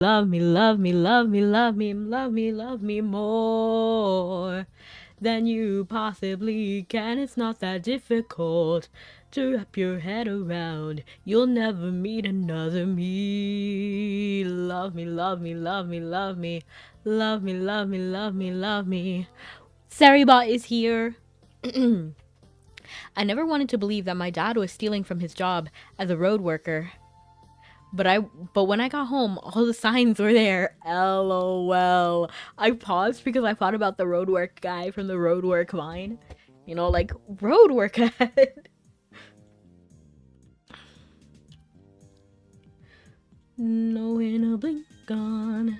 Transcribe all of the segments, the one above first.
Love me, love me, love me, love me, love me, love me more than you possibly can. It's not that difficult to wrap your head around. You'll never meet another me. Love me, love me, love me, love me, love me, love me, love me, love me. Saribot is here. I never wanted to believe that my dad was stealing from his job as a road worker. But when I got home, all the signs were there. LOL. I paused because I thought about the roadwork guy from the roadwork line. You know, like roadwork ahead. No, in a blink gone,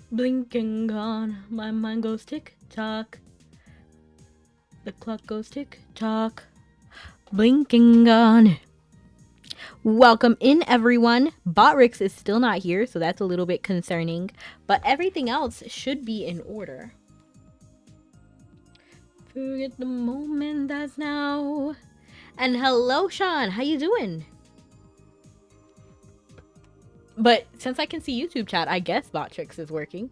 blinking gone. My mind goes tick tock. The clock goes tick tock, blinking gone. Welcome in, everyone. Botrix is still not here, so that's a little bit concerning, but everything else should be in order. Forget the moment that's now. And hello, Sean. How you doing? But since I can see YouTube chat, I guess Botrix is working.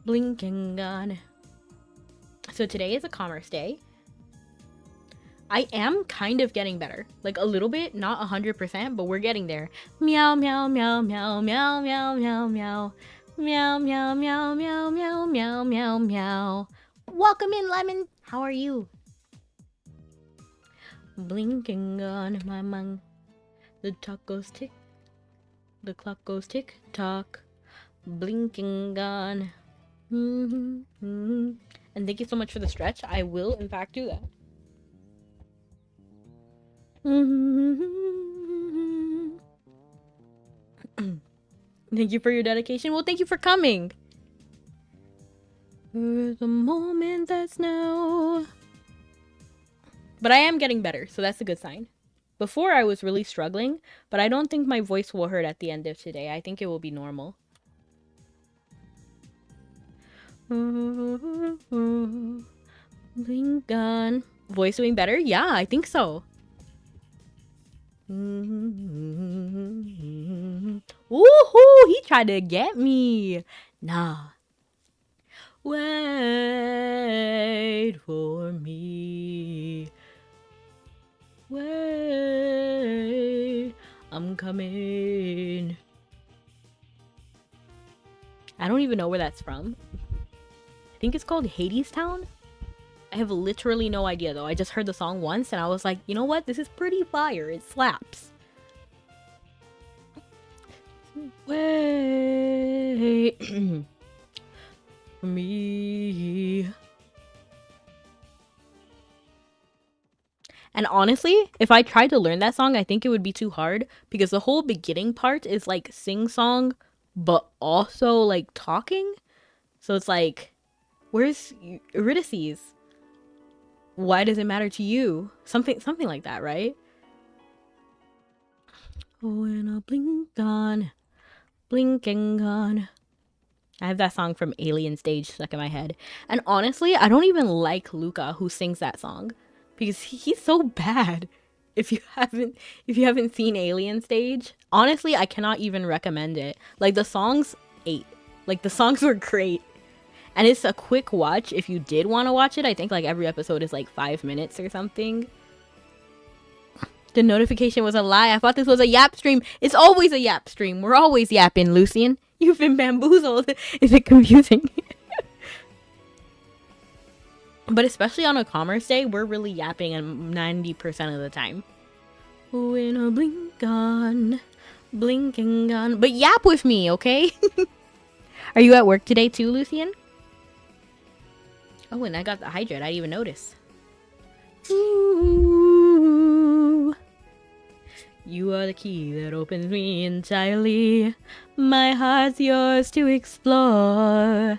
Blinking on. So today is a commerce day. I am kind of getting better. Like a little bit, not 100%, but we're getting there. Meow, meow, meow, meow, meow, meow, meow, meow. Meow, meow, meow, meow, meow, meow, meow, meow. Welcome in, Lemon. How are you? Blinking on my mind. The clock goes tick. The clock goes tick tock. Blinking on. And thank you so much for the stretch. I will, in fact, do that. Thank you for your dedication. Well, thank you for coming. For the moment that's now. But I am getting better, so that's a good sign. Before I was really struggling, but I don't think my voice will hurt at the end of today. I think it will be normal. Blink on. Voice doing better? Yeah, I think so. Woohoo! He tried to get me. Nah. Wait for me. Wait. I'm coming. I don't even know where that's from. I think it's called Hades Town. I have literally no idea though. I just heard the song once and I was like, you know what? This is pretty fire. It slaps. Wait for me. And honestly, if I tried to learn that song, I think it would be too hard because the whole beginning part is like sing-song, but also like talking. So it's like, where's Eurydice? Why does it matter to you? Something like that, right? Oh, and I'll blink on, blinking on. I have that song from Alien Stage stuck in my head. And honestly, I don't even like Luca who sings that song because he's so bad. If you haven't seen Alien Stage, honestly, I cannot even recommend it. Like the songs ate. Like the songs were great. And it's a quick watch if you did want to watch it. I think like every episode is like 5 minutes or something. The notification was a lie. I thought this was a yap stream. It's always a yap stream. We're always yapping, Lucian. You've been bamboozled. Is it confusing? But especially on a commerce day, we're really yapping 90% of the time. When I blink on, blinking on. But yap with me, okay? Are you at work today too, Lucian? Oh, and I got the hydrate. I didn't even notice. Ooh. You are the key that opens me entirely. My heart's yours to explore.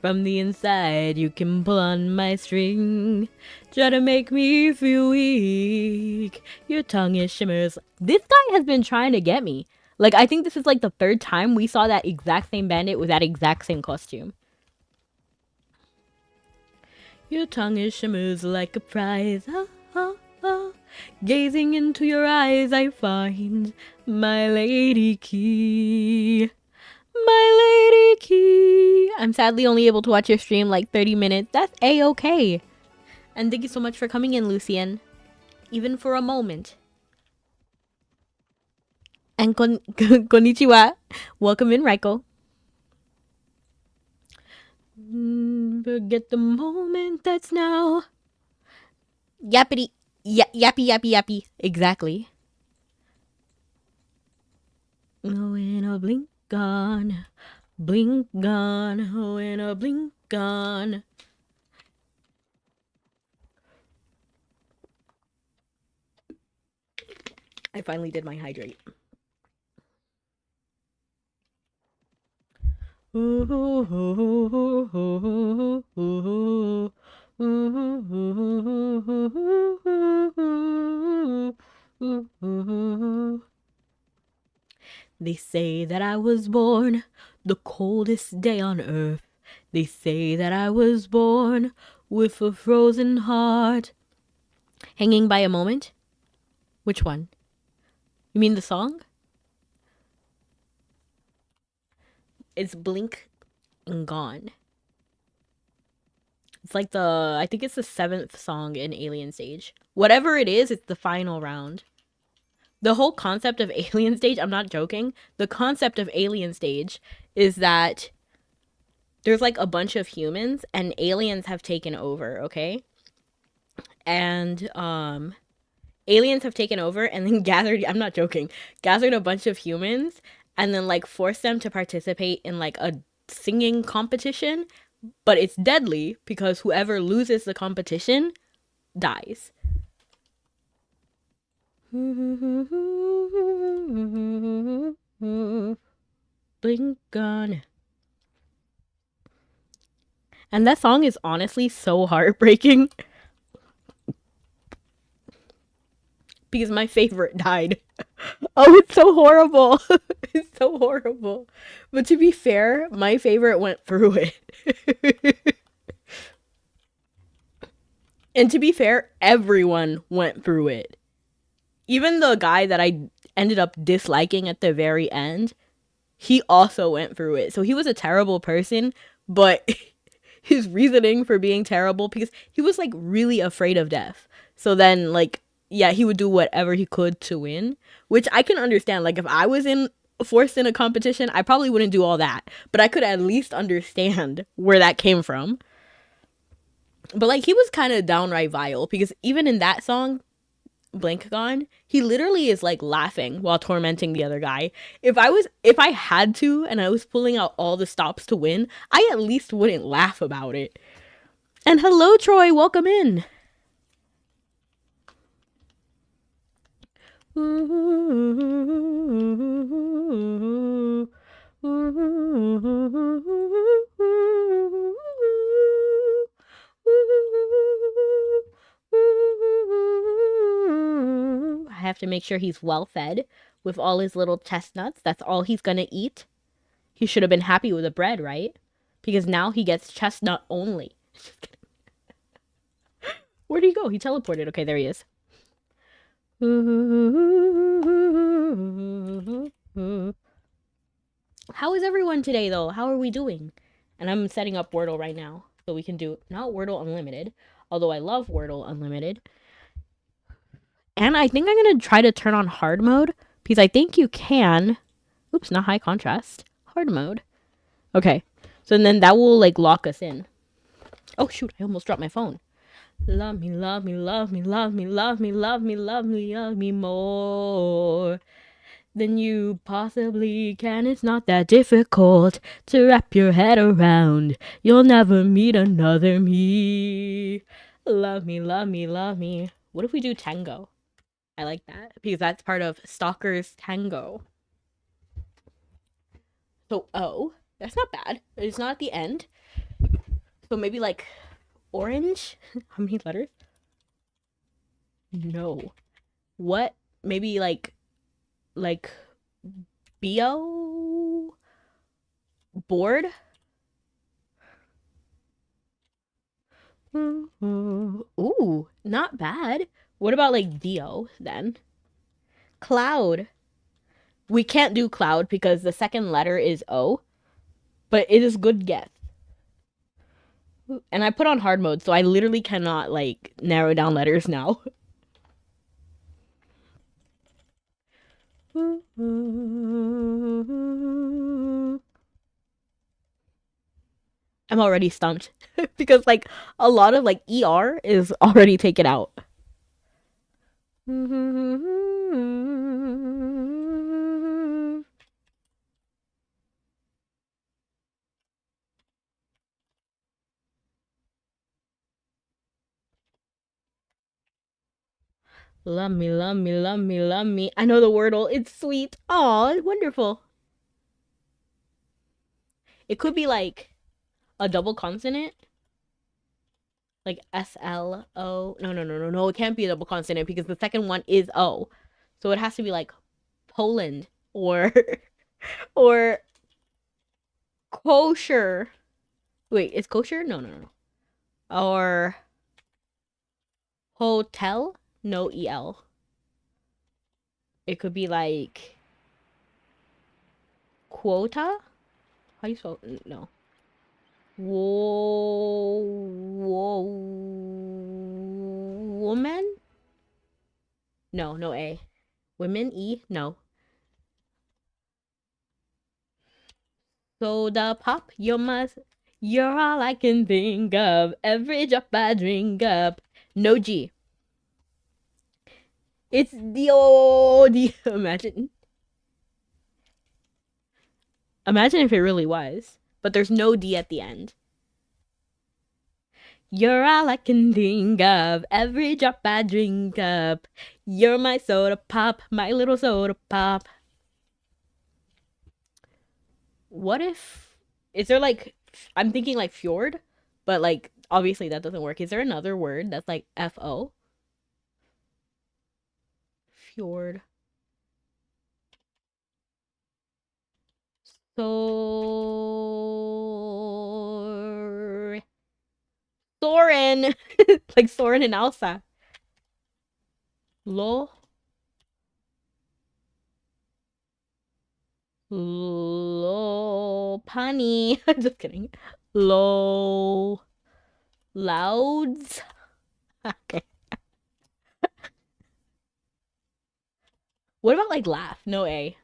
From the inside, you can pull on my string. Try to make me feel weak. Your tongue is shimmers. This guy has been trying to get me. Like, I think this is like the 3rd time we saw that exact same bandit with that exact same costume. Your tongue is shimmers like a prize. Ah, ah, ah. Gazing into your eyes, I find my lady key. My lady key. I'm sadly only able to watch your stream like 30 minutes. That's a-okay. And thank you so much for coming in, Lucien. Even for a moment. And konnichiwa. Welcome in, Raiko. Forget the moment that's now. Yappity. Yappy, yappy, yappy. Exactly. Oh, in a blink gone. Blink gone. Oh, in a blink gone. I finally did my hydrate. They say that I was born the coldest day on earth. They say that I was born with a frozen heart. Hanging by a moment? Which one? You mean the song? It's Blink and Gone. It's like I think it's the 7th song in Alien Stage. Whatever it is, it's the final round. The whole concept of Alien Stage, I'm not joking, the concept of Alien Stage is that there's like a bunch of humans and aliens have taken over, okay? And aliens have taken over and then gathered, I'm not joking, gathered a bunch of humans and then like forced them to participate in like a singing competition, but it's deadly because whoever loses the competition dies. Blink gone. And that song is honestly so heartbreaking because my favorite died. Oh, it's so horrible. It's so horrible. But to be fair, my favorite went through it. And to be fair, everyone went through it. Even the guy that I ended up disliking at the very end, he also went through it. So he was a terrible person, but his reasoning for being terrible, because he was like really afraid of death. So then like, yeah, he would do whatever he could to win, which I can understand. Like if I was forced in a competition, I probably wouldn't do all that, but I could at least understand where that came from. But like he was kind of downright vile because even in that song, Blink Gone, he literally is like laughing while tormenting the other guy. If I had to and I was pulling out all the stops to win, I at least wouldn't laugh about it. And hello, Troy, welcome in. I have to make sure he's well fed with all his little chestnuts. That's all he's gonna eat. He should have been happy with the bread, right? Because now he gets chestnut only. Where'd he go? He teleported. Okay, there he is. How is everyone today, though? How are we doing? And I'm setting up Wordle right now. So we can do, not Wordle Unlimited, although I love Wordle Unlimited. And I think I'm going to try to turn on hard mode, because I think you can. Oops, not high contrast. Hard mode. Okay. So then that will, like, lock us in. Oh, shoot. I almost dropped my phone. Love me, love me, love me, love me, love me, love me, love me, love me more than you possibly can. It's not that difficult to wrap your head around. You'll never meet another me. Love me, love me, love me. What if we do tango? I like that because that's part of Stalker's Tango. So, oh, that's not bad. It's not at the end. So maybe like orange? How many letters? No. What? Maybe like bio board? Ooh, not bad. What about like Dio then? Cloud. We can't do cloud because the second letter is O, but it is good guess. And I put on hard mode, so I literally cannot like narrow down letters now. I'm already stumped because like a lot of like ER is already taken out. Love me, love me, love me, love me. I know the wordle. It's sweet. Oh, it's wonderful. It could be like a double consonant. Like SLO. No, no, no, no, no. It can't be a double consonant because the second one is O. So it has to be like Poland or or kosher. Wait, is kosher? No, no, no. Or hotel? No EL. It could be like quota? How do you spell? No. Whoa, woman? No, no A. Women E? No. Soda pop, you're all I can think of. Every drop I drink up. No G. It's the old. Imagine if it really was. But there's no D at the end. You're all I can think of. Every drop I drink up. You're my soda pop, my little soda pop. What if... Is there like... I'm thinking like fjord, but like obviously that doesn't work. Is there another word that's like FO? Fjord. Soren. Like Soren and Elsa. Lo. Pani. Just kidding. Low. Louds. Okay. What about like laugh? No A.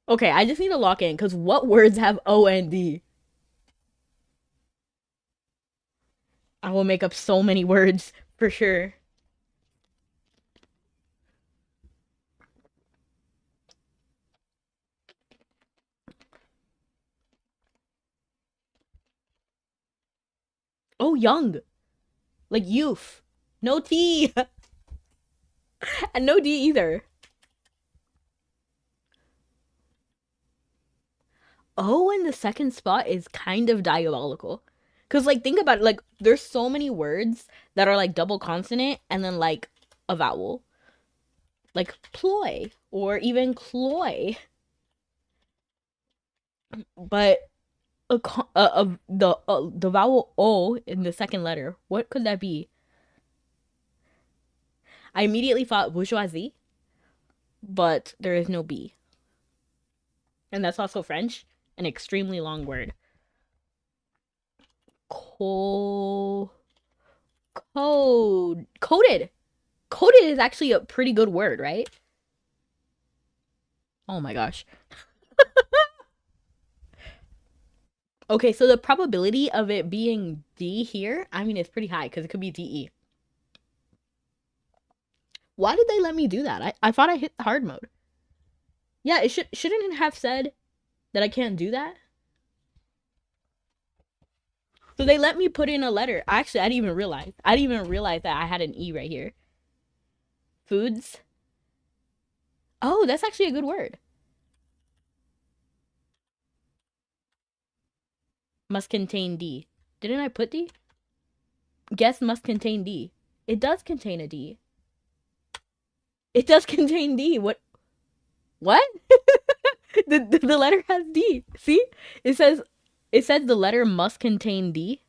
Okay, I just need to lock in because what words have O and D? I will make up so many words for sure. Oh, young. Like youth. No T. And no D either. O in the second spot is kind of diabolical. Cause like think about it, like there's so many words that are like double consonant and then like a vowel. Like ploy or even cloy. But the vowel O in the second letter, what could that be? I immediately thought bourgeoisie, but there is no B. And that's also French, an extremely long word. Code. Coded. Coded is actually a pretty good word, right? Oh my gosh. Okay, so the probability of it being D here, I mean, it's pretty high because it could be DE. Why did they let me do that? I thought I hit hard mode. Yeah, it shouldn't it have said that I can't do that? So they let me put in a letter. Actually, I didn't even realize. I didn't even realize that I had an E right here. Foods. Oh, that's actually a good word. Must contain D. Didn't I put D? Guess must contain D. It does contain a D. It does contain D. What? What? the letter has D. See? It says the letter must contain D.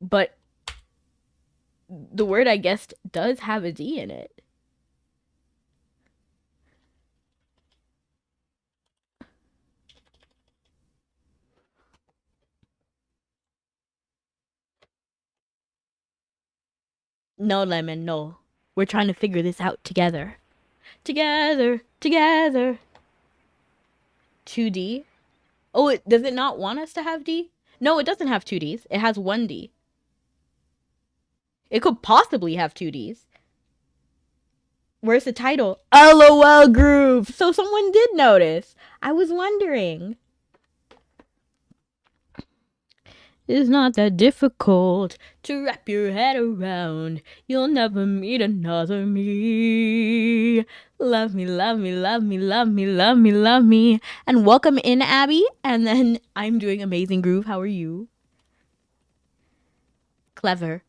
But the word I guessed does have a D in it. No, Lemon, no. We're trying to figure this out together. Together, together. 2D? Oh, does it not want us to have D? No, it doesn't have 2Ds. It has 1D. It could possibly have 2Ds. Where's the title? LOL Groove. So someone did notice. I was wondering. It's not that difficult to wrap your head around. You'll never meet another me. Love me, love me, love me, love me, love me, love me. And welcome in, Abby. And then I'm doing Amazing Groove. How are you? Clever.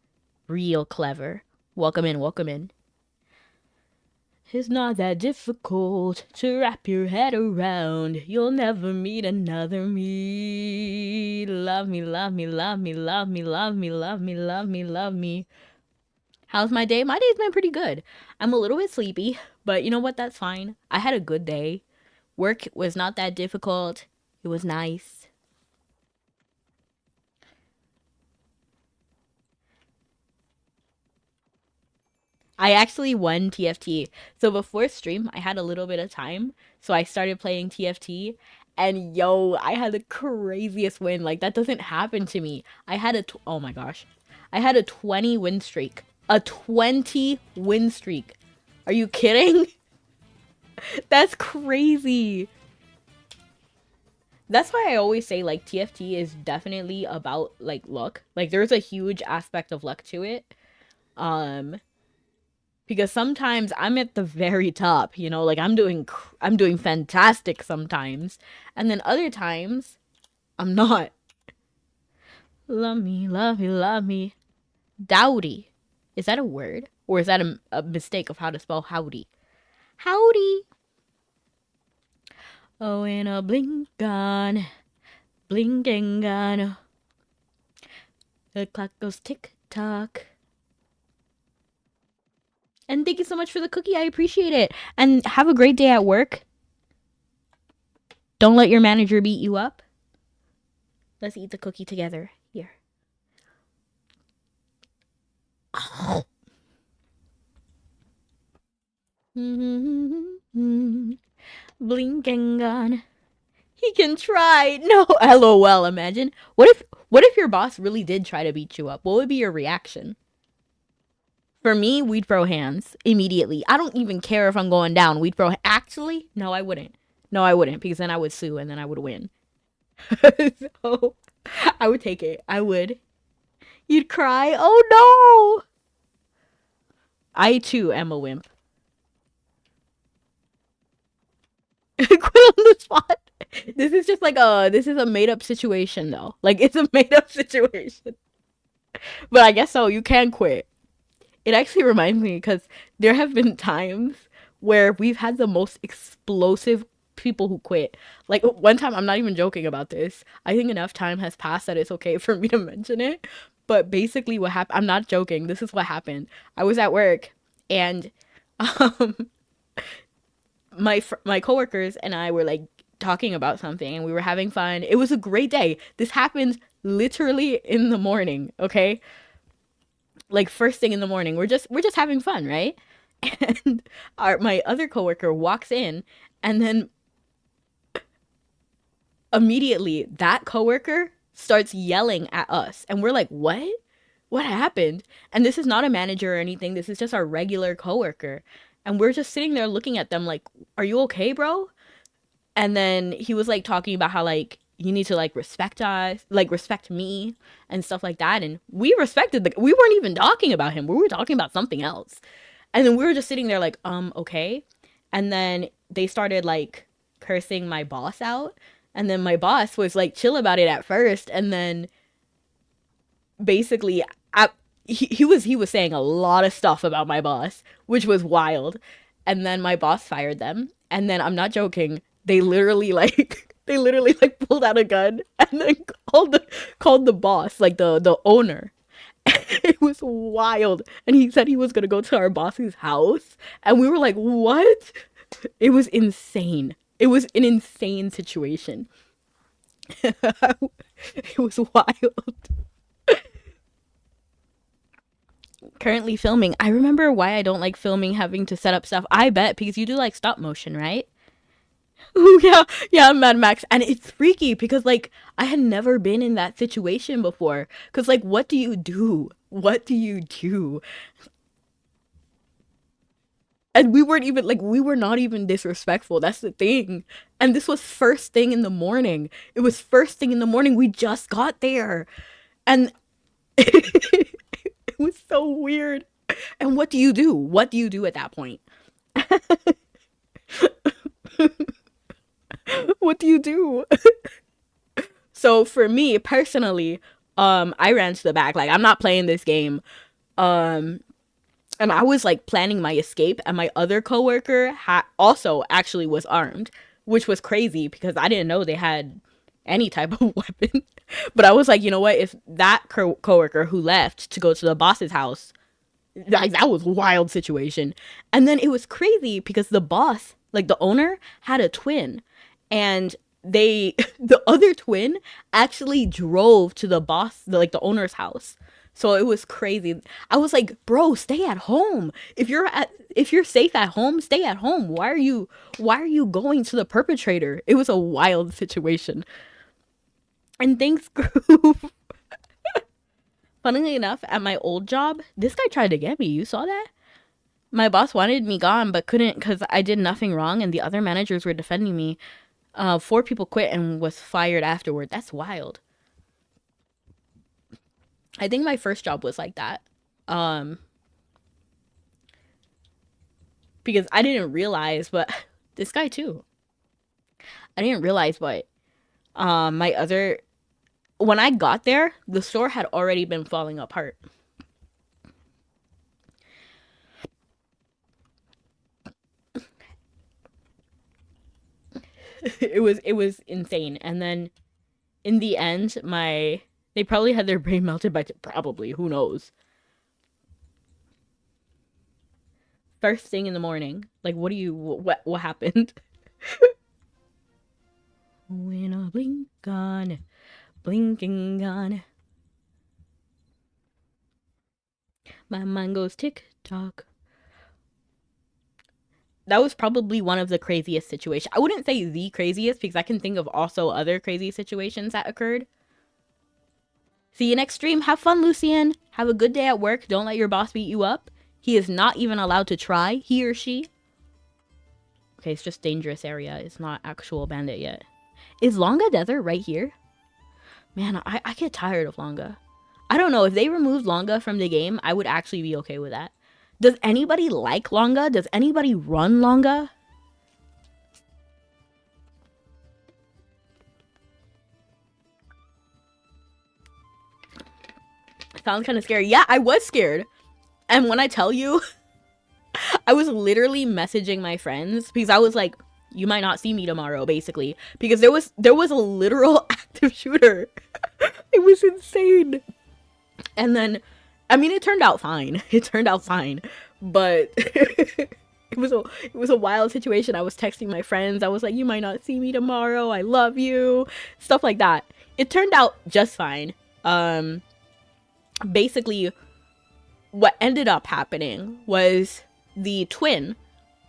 Real clever. Welcome in, welcome in. It's not that difficult to wrap your head around. You'll never meet another me. Love me, love me, love me, love me, love me, love me, love me, love me. How's my day? My day's been pretty good. I'm a little bit sleepy, but you know what? That's fine. I had a good day. Work was not that difficult. It was nice. I actually won TFT. So before stream, I had a little bit of time. So I started playing TFT. And yo, I had the craziest win. Like, that doesn't happen to me. Oh my gosh. I had a 20 win streak. A 20 win streak. Are you kidding? That's crazy. That's why I always say, like, TFT is definitely about, like, luck. Like, there's a huge aspect of luck to it. Because sometimes I'm at the very top, you know, like I'm doing fantastic sometimes, and then other times I'm not. Love me, love me, love me. Dowdy. Is that a word? Or is that a mistake of how to spell howdy? Howdy. Oh, in a blink on, blinking on. The clock goes tick tock. And thank you so much for the cookie. I appreciate it. And have a great day at work. Don't let your manager beat you up. Let's eat the cookie together. Here. Oh. Blinking on. He can try. No, LOL. Imagine. What if your boss really did try to beat you up? What would be your reaction? For me, we'd throw hands immediately. I don't even care if I'm going down. We'd throw. Actually, no, I wouldn't. No, I wouldn't, because then I would sue and then I would win. So I would take it. I would. You'd cry. Oh no! I too am a wimp. Quit on the spot. This is just like this is a made up situation though. Like, it's a made up situation. But I guess so. You can quit. It actually reminds me, because there have been times where we've had the most explosive people who quit. Like, one time, I'm not even joking about this. I think enough time has passed that it's okay for me to mention it. But basically what happened, I'm not joking. This is what happened. I was at work, and my coworkers and I were like talking about something, and we were having fun. It was a great day. This happened literally in the morning, okay? Like, first thing in the morning. We're just having fun, right? And my other coworker walks in, and then immediately that coworker starts yelling at us, and we're like, what happened? And this is not a manager or anything. This is just our regular coworker, and we're just sitting there looking at them like, are you okay, bro? And then he was like talking about how, like, you need to like respect us, like respect me and stuff like that. And we respected we weren't even talking about him. We were talking about something else. And then we were just sitting there like, okay. And then they started like cursing my boss out. And then my boss was like chill about it at first. And then basically he was saying a lot of stuff about my boss, which was wild. And then my boss fired them. And then, I'm not joking, they literally pulled out a gun and then called the boss, like the owner. It was wild. And he said he was gonna go to our boss's house. And we were like, what? It was insane. It was an insane situation. It was wild. Currently filming. I remember why I don't like filming having to set up stuff. I bet because you do like stop motion, right? Oh yeah, yeah, Mad Max. And it's freaky because like I had never been in that situation before. Cause like what do you do? What do you do? And we weren't even like we were not even disrespectful. That's the thing. And this was first thing in the morning. It was first thing in the morning. We just got there. And it was so weird. And what do you do? What do you do at that point? What do you do? So for me personally, I ran to the back. Like I'm not playing this game. Um, and I was like planning my escape, and my other coworker also actually was armed, which was crazy because I didn't know they had any type of weapon. But I was like, you know what? If that coworker who left to go to the boss's house, like that was a wild situation. And then it was crazy because the boss, like the owner, had a twin, and they the other twin actually drove to the boss, like the owner's house. So it was crazy. I was like, bro, stay at home. If you're safe at home, stay at home. Why are you going to the perpetrator? It was a wild situation. And thanks, group. Funnily enough, at my old job, this guy tried to get me. You saw that? My boss wanted me gone, but couldn't because I did nothing wrong, and the other managers were defending me. 4 people quit and was fired afterward. That's wild. I think my first job was like that. Because I didn't realize, but this guy too. I didn't realize, but my other when I got there, the store had already been falling apart. It was insane. And then in the end, they probably had their brain melted by probably, who knows. First thing in the morning. Like what happened? When I blink on, blinking on, my mind goes tick tock. That was probably one of the craziest situations. I wouldn't say the craziest because I can think of also other crazy situations that occurred. See you next stream. Have fun, Lucian. Have a good day at work. Don't let your boss beat you up. He is not even allowed to try, he or she. Okay, it's just dangerous area. It's not actual bandit yet. Is Longa Desert right here? Man, I get tired of Longa. I don't know. If they removed Longa from the game, I would actually be okay with that. Does anybody like Longa? Does anybody run Longa? Sounds kind of scary. Yeah, I was scared. And when I tell you, I was literally messaging my friends because I was like, you might not see me tomorrow, basically. Because there was a literal active shooter. It was insane. And then, I mean, it turned out fine. It turned out fine. But it was a wild situation. I was texting my friends. I was like, you might not see me tomorrow. I love you. Stuff like that. It turned out just fine. Basically, what ended up happening was the twin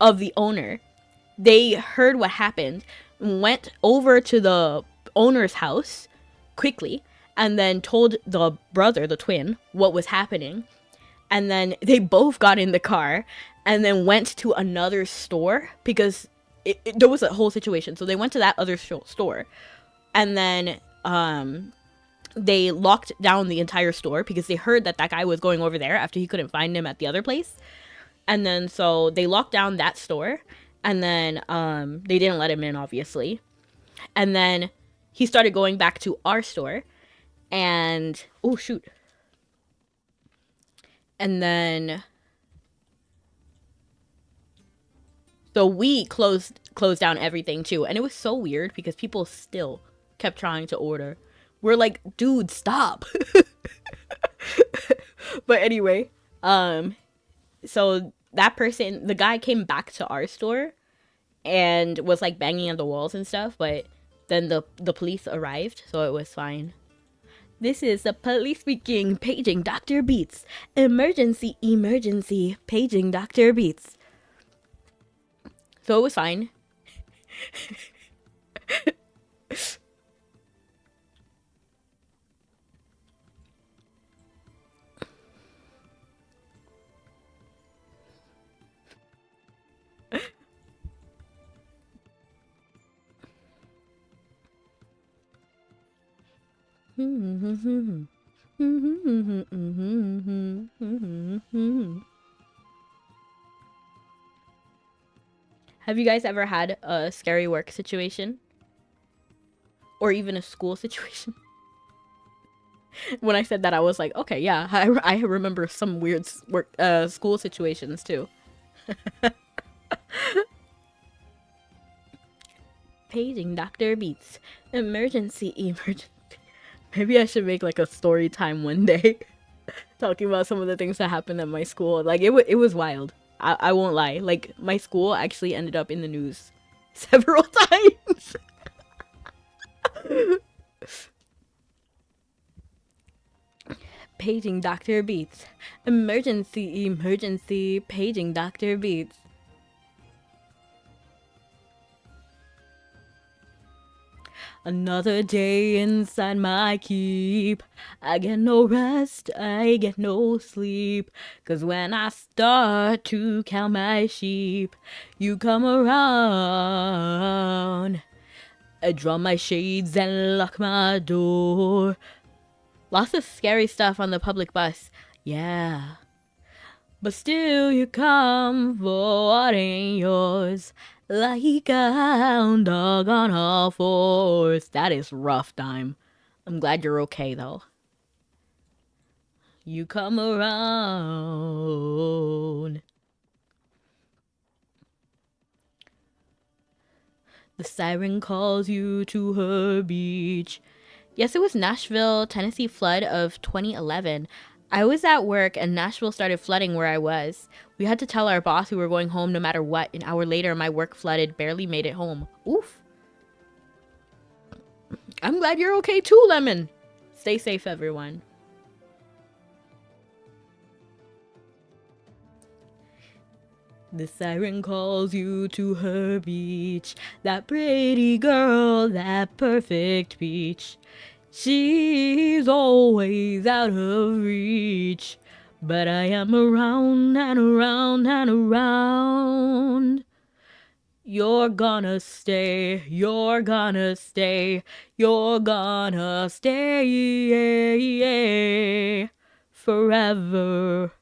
of the owner, they heard what happened, went over to the owner's house quickly, and then told the brother, the twin, what was happening. And then they both got in the car and then went to another store because there was a whole situation. So they went to that other store, and then they locked down the entire store because they heard that guy was going over there after he couldn't find him at the other place. And then so they locked down that store, and then they didn't let him in, obviously. And then he started going back to our store, and oh shoot. And then so we closed down everything too, and it was so weird because people still kept trying to order. We're like, dude, stop. But anyway, so that person, the guy came back to our store and was like banging on the walls and stuff, but then the police arrived, so it was fine. This is the police speaking, paging Dr. Beats. Emergency, emergency, paging Dr. Beats. So it was fine. Have you guys ever had a scary work situation? Or even a school situation? When I said that, I was like, okay, yeah, I remember some weird school situations too. Paging Dr. Beats. Emergency, emergency. Maybe I should make like a story time one day. Talking about some of the things that happened at my school. Like, it was wild. I won't lie. Like, my school actually ended up in the news several times. Paging Dr. Beats. Emergency, emergency. Paging Dr. Beats. Another day inside my keep. I get no rest, I get no sleep. 'Cause when I start to count my sheep, you come around. I draw my shades and lock my door. Lots of scary stuff on the public bus. Yeah. But still you come for what ain't yours. Like a hound dog on all fours. That is rough, Dime. I'm glad you're okay, though. You come around. The siren calls you to her beach. Yes, it was Nashville, Tennessee flood of 2011. I was at work and Nashville started flooding where I was. We had to tell our boss we were going home no matter what. An hour later, my work flooded, barely made it home. Oof. I'm glad you're okay too, Lemon. Stay safe, everyone. The siren calls you to her beach. That pretty girl, that perfect peach. She's always out of reach, but I am around and around and around. You're gonna stay, you're gonna stay, you're gonna stay forever.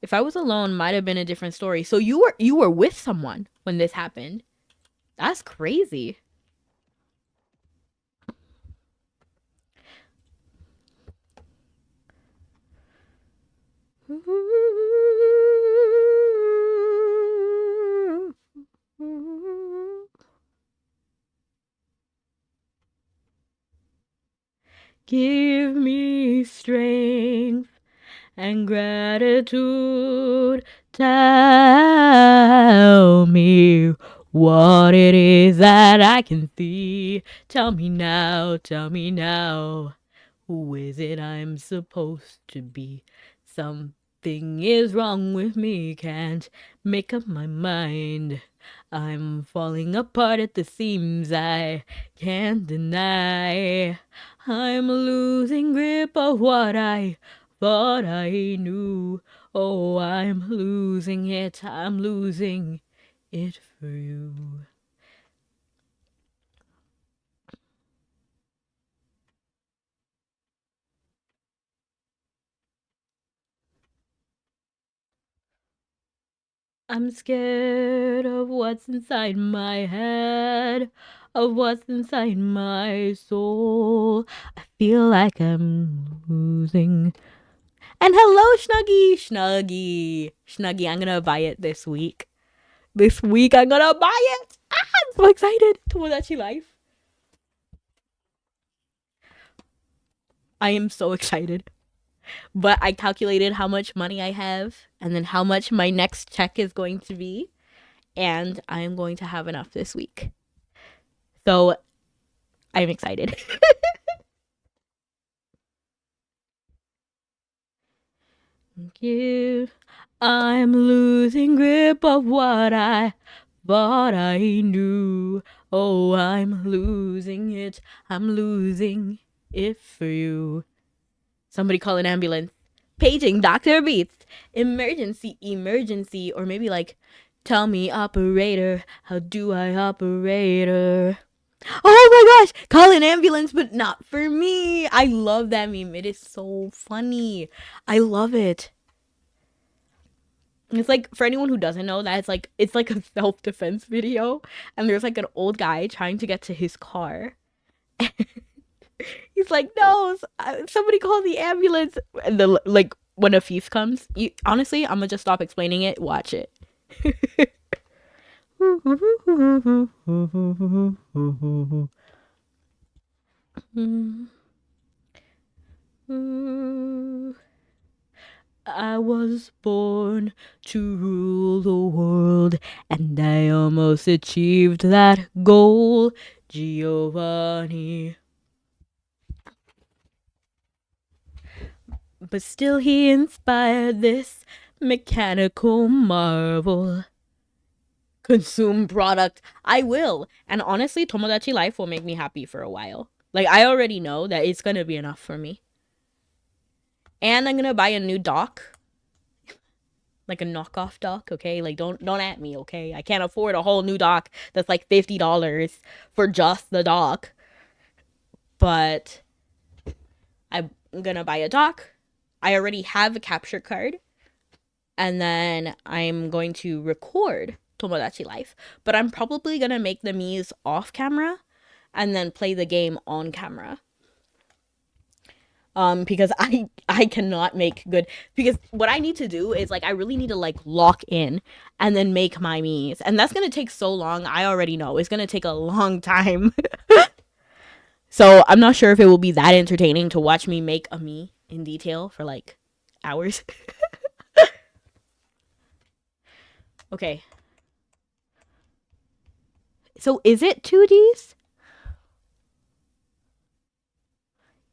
If I was alone, might have been a different story. So you were with someone when this happened. That's crazy. Give me strength and gratitude. Tell me what it is that I can see. Tell me now, tell me now. Who is it I'm supposed to be? Something is wrong with me, can't make up my mind. I'm falling apart at the seams, I can't deny. I'm losing grip of what I thought I knew. Oh, I'm losing it for you. I'm scared of what's inside my head, of what's inside my soul. I feel like I'm losing. And hello, Snuggy! Snuggy, I'm gonna buy it this week. This week, I'm gonna buy it! Ah, I'm so excited! Tomodachi Life. I am so excited. But I calculated how much money I have and then how much my next check is going to be. And I am going to have enough this week. So I'm excited. Thank you. I'm losing grip of what I thought I knew. Oh, I'm losing it. I'm losing it for you. Somebody call an ambulance. Paging Dr. Beats. Emergency, emergency. Or maybe like, tell me, operator, how do I operate her? Oh my gosh, call an ambulance, but not for me. I love that meme. It is so funny. I love it. It's like, for anyone who doesn't know that, it's like a self-defense video, and there's like an old guy trying to get to his car. He's like, no, somebody call the ambulance. And the like when a thief comes, honestly, I'm gonna just stop explaining it. Watch it. I was born to rule the world, and I almost achieved that goal, Giovanni. But still he inspired this mechanical marvel. Consume product. I will. And honestly, Tomodachi Life will make me happy for a while. Like, I already know that it's gonna be enough for me. And I'm gonna buy a new dock. Like a knockoff dock, okay? Like, don't at me, okay? I can't afford a whole new dock that's like $50 for just the dock. But I'm gonna buy a dock. I already have a capture card. And then I'm going to record Tomodachi Life. But I'm probably gonna make the Mii's off camera and then play the game on camera. Because I cannot make good, because what I need to do is like I really need to like lock in and then make my Mii's, and that's gonna take so long. I already know it's gonna take a long time. So I'm not sure if it will be that entertaining to watch me make a Mii in detail for like hours. Okay. So is it 2Ds?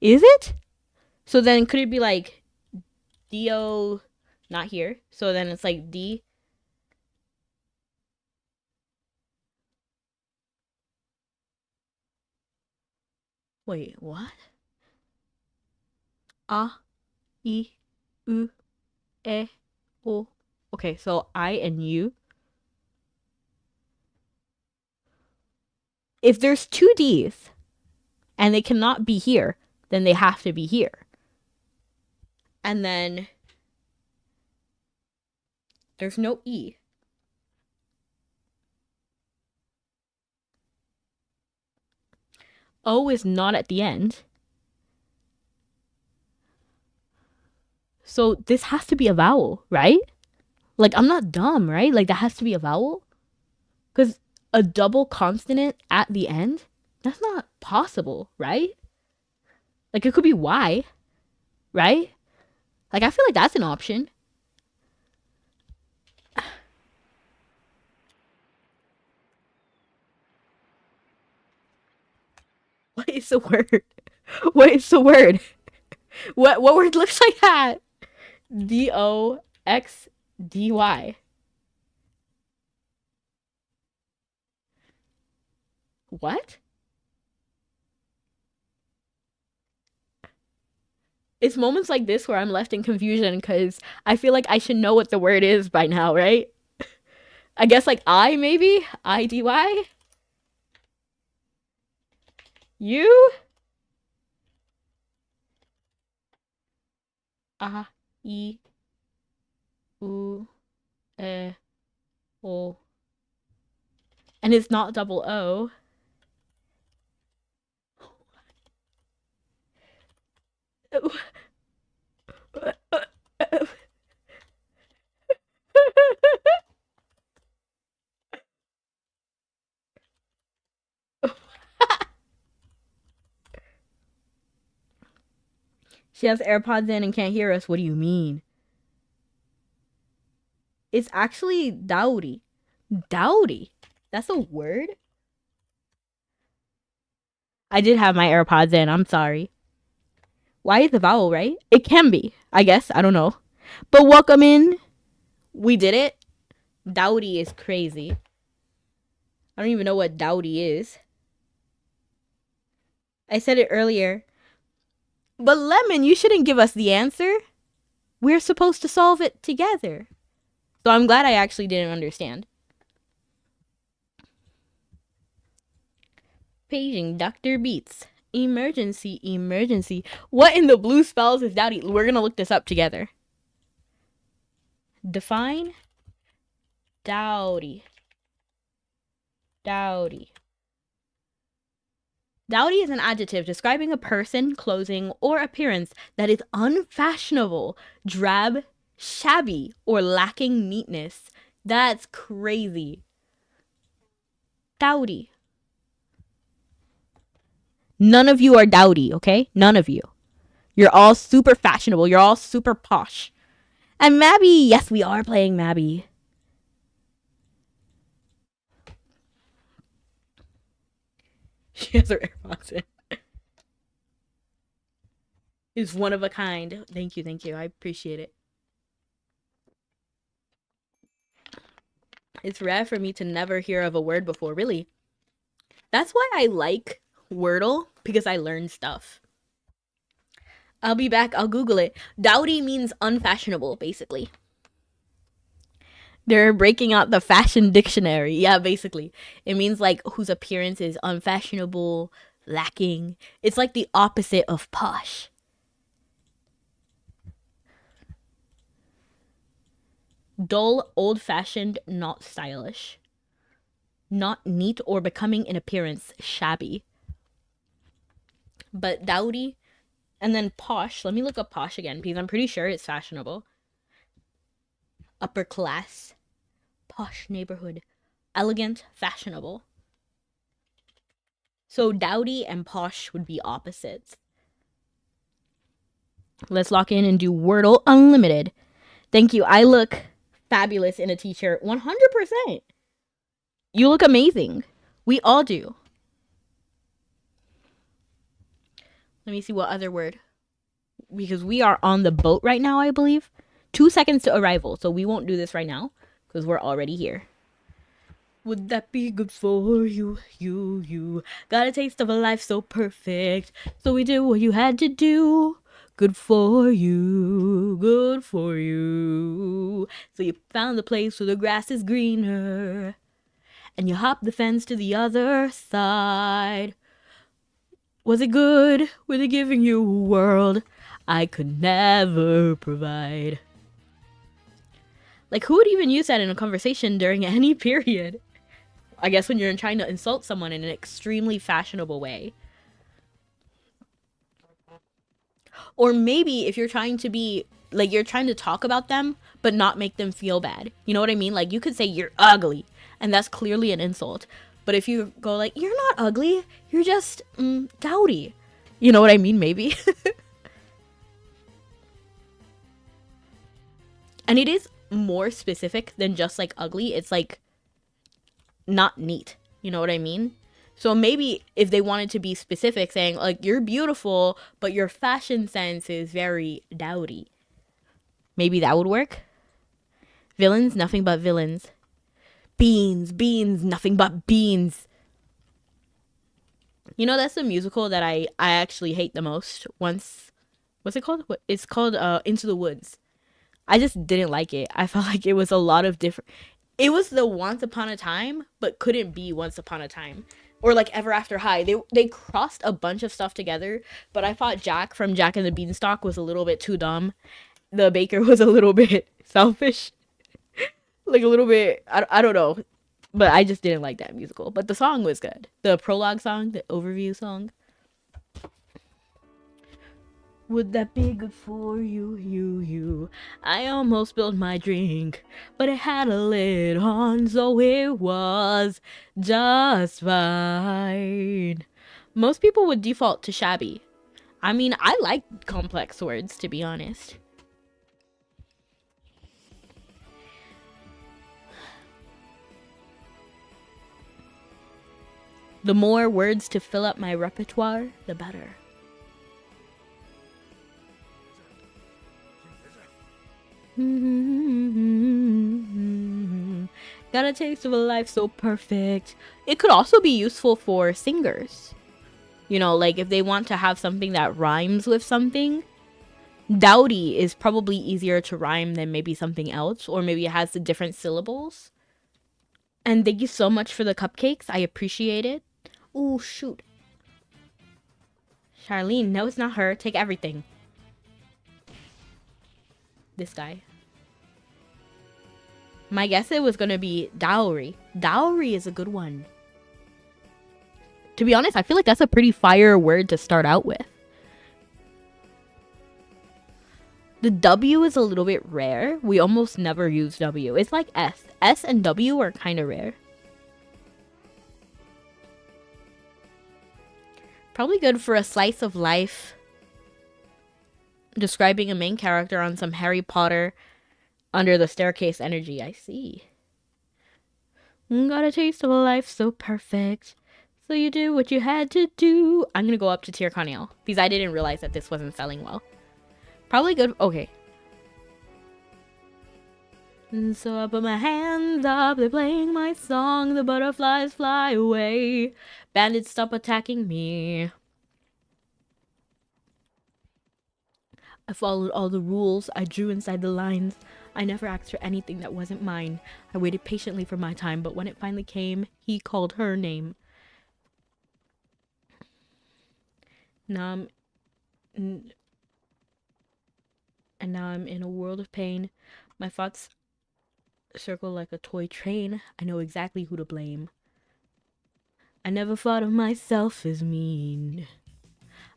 Is it? So then could it be like DO not here? So then it's like D. Wait, what? A, I, U, E, O. Okay, so I and U. If there's 2Ds and they cannot be here, then they have to be here. And then there's no E. O is not at the end. So this has to be a vowel, right? Like, I'm not dumb, right? Like, that has to be a vowel. Because a double consonant at the end, that's not possible, right? Like, it could be Y, right? Like, I feel like that's an option. What is the word? What is the word? What word looks like that? DOXDY. What? It's moments like this where I'm left in confusion because I feel like I should know what the word is by now, right? I guess like I maybe? IDY? You? A, I, U, E, O. And it's not double O. She has AirPods in and can't hear us. What do you mean? It's actually dowdy. Dowdy? That's a word? I did have my AirPods in. I'm sorry. Why is the vowel right? It can be. I guess. I don't know. But welcome in. We did it. Dowdy is crazy. I don't even know what dowdy is. I said it earlier. But Lemon, you shouldn't give us the answer. We're supposed to solve it together. So I'm glad I actually didn't understand. Paging Dr. Beats. Emergency, emergency. What in the blue spells is dowdy? We're going to look this up together. Define dowdy. Dowdy. Dowdy is an adjective describing a person, clothing, or appearance that is unfashionable, drab, shabby, or lacking neatness. That's crazy. Dowdy. None of you are dowdy, okay? None of you. You're all super fashionable. You're all super posh. And Mabi, yes, we are playing Mabi. She has her AirPods in. It's one of a kind. Thank you, thank you. I appreciate it. It's rare for me to never hear of a word before, really. That's why I like Wordle, because I learn stuff. I'll be back. I'll Google it. Dowdy means unfashionable, basically. They're breaking out the fashion dictionary. Yeah, basically. It means like whose appearance is unfashionable, lacking. It's like the opposite of posh. Dull, old-fashioned, not stylish. Not neat or becoming in appearance, shabby. But dowdy, and then posh. Let me look up posh again because I'm pretty sure it's fashionable. Upper class, posh neighborhood, elegant, fashionable. So dowdy and posh would be opposites. Let's lock in and do Wordle Unlimited. Thank you. I look fabulous in a t-shirt. 100%. You look amazing. We all do. Let me see what other word. Because we are on the boat right now, I believe. 2 seconds to arrival. So we won't do this right now. Because we're already here. Would that be good for you? You got a taste of a life so perfect. So we did what you had to do. Good for you. Good for you. So you found the place where the grass is greener. And you hopped the fence to the other side. Was it good? Were they giving you a world I could never provide? Like, who would even use that in a conversation during any period? I guess when you're trying to insult someone in an extremely fashionable way. Or maybe if you're trying to be, like, you're trying to talk about them, but not make them feel bad. You know what I mean? Like, you could say, you're ugly. And that's clearly an insult. But if you go like, you're not ugly, you're just dowdy. You know what I mean? Maybe. And it is more specific than just like ugly. It's like not neat. You know what I mean? So maybe if they wanted to be specific, saying like, you're beautiful, but your fashion sense is very dowdy. Maybe that would work. Villains, nothing but villains. Beans, nothing but beans. You know, that's the musical that I actually hate the most. What's it called? It's called Into the Woods. I just didn't like it. I felt like it was a lot of different. It was the Once Upon a Time, but couldn't be Once Upon a Time. Or like Ever After High. They crossed a bunch of stuff together, but I thought Jack from Jack and the Beanstalk was a little bit too dumb. The baker was a little bit selfish. Like a little bit, I don't know. But I just didn't like that musical. But the song was good. The prologue song, the overview song. Would that be good for you? I almost spilled my drink, but it had a lid on, so it was just fine. Most people would default to shabby. I mean, I like complex words, to be honest. The more words to fill up my repertoire, the better. Got a taste of a life so perfect. It could also be useful for singers. You know, like if they want to have something that rhymes with something. Dowdy is probably easier to rhyme than maybe something else, or maybe it has the different syllables. And thank you so much for the cupcakes. I appreciate it. Oh, shoot. Charlene, no, it's not her. Take everything. This guy. My guess it was gonna be dowry. Dowry is a good one. To be honest, I feel like that's a pretty fire word to start out with. The W is a little bit rare. We almost never use W. It's like S. S and W are kind of rare. Probably good for a slice of life. Describing a main character on some Harry Potter under the staircase energy. I see. Got a taste of a life so perfect. So you do what you had to do. I'm going to go up to Tier Cornell because I didn't realize that this wasn't selling well. Probably good. Okay. And so I put my hands up, they're playing my song, the butterflies fly away, bandits stop attacking me. I followed all the rules, I drew inside the lines, I never asked for anything that wasn't mine. I waited patiently for my time, but when it finally came, he called her name. Now I'm in a world of pain. My thoughts circle like a toy train. I know exactly who to blame. I never thought of myself as mean.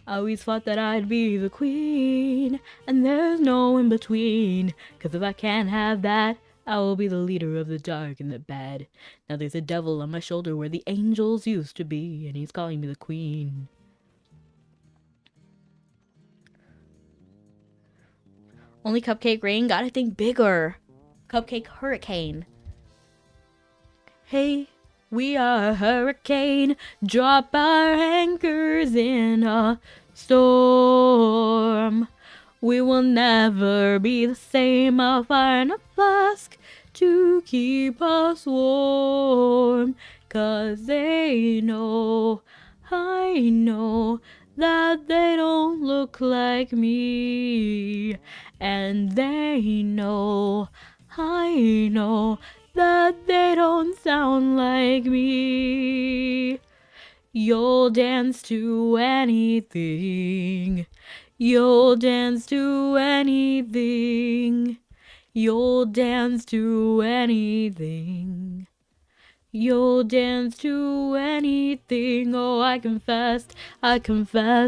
I always thought that I'd be the queen, and there's no in between. 'Cause if I can't have that, I will be the leader of the dark and the bad. Now there's a devil on my shoulder where the angels used to be, and he's calling me the queen. Only Cupcake Rain, gotta think bigger. Cupcake Hurricane. Hey, we are a hurricane. Drop our anchors in a storm. We will never be the same. A fire and a flask to keep us warm. 'Cause they know, I know, that they don't look like me. And they know, I know, that they don't sound like me. You'll dance to anything. You'll dance to anything. You'll dance to anything. You'll dance to anything. Oh, I confess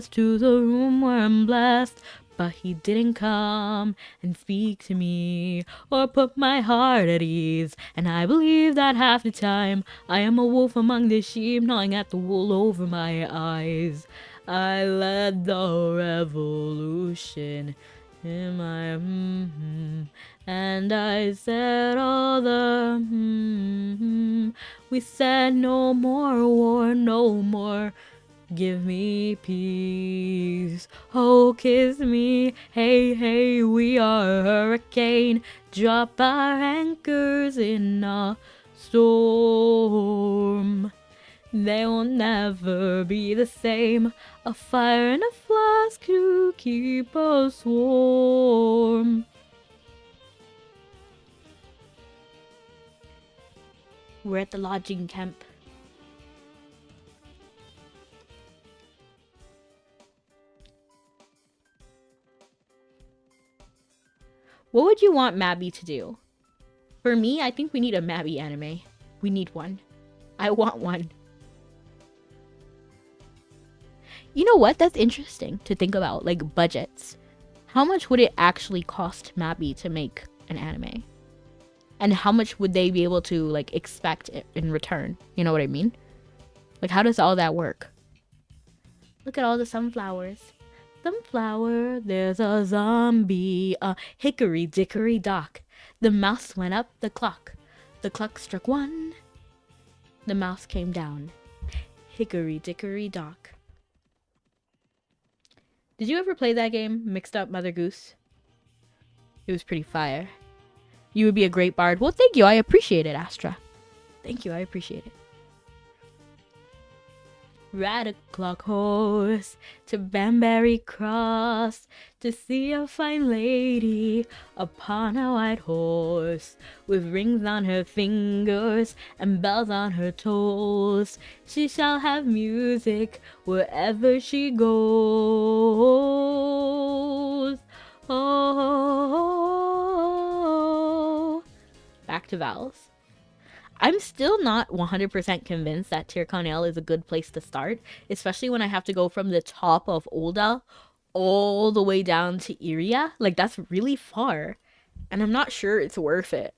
to the room where I'm blessed. But he didn't come and speak to me or put my heart at ease. And I believe that half the time I am a wolf among the sheep, gnawing at the wool over my eyes. I led the revolution in my and I said all the we said no more war, no more. Give me peace, oh kiss me, hey hey, we are a hurricane. Drop our anchors in a storm. They will never be the same. A fire and a flask to keep us warm. We're at the lodging camp. What would you want Mabi to do? For me, I think we need a Mabi anime. We need one. I want one. You know what? That's interesting to think about, like budgets. How much would it actually cost Mabi to make an anime? And how much would they be able to like expect in return? You know what I mean? Like how does all that work? Look at all the sunflowers. some flour, there's a zombie, a hickory dickory dock. The mouse went up the clock. The clock struck 1. The mouse came down. Hickory dickory dock. Did you ever play that game, Mixed Up Mother Goose? It was pretty fire. You would be a great bard. Well, thank you. I appreciate it, Astra. Thank you. I appreciate it. Ride a clock horse to Banbury Cross to see a fine lady upon a white horse, with rings on her fingers and bells on her toes. She shall have music wherever she goes. Oh, back to vowels. I'm still not 100% convinced that Tyrconnell is a good place to start, especially when I have to go from the top of Olda all the way down to Iria. Like, that's really far, and I'm not sure it's worth it.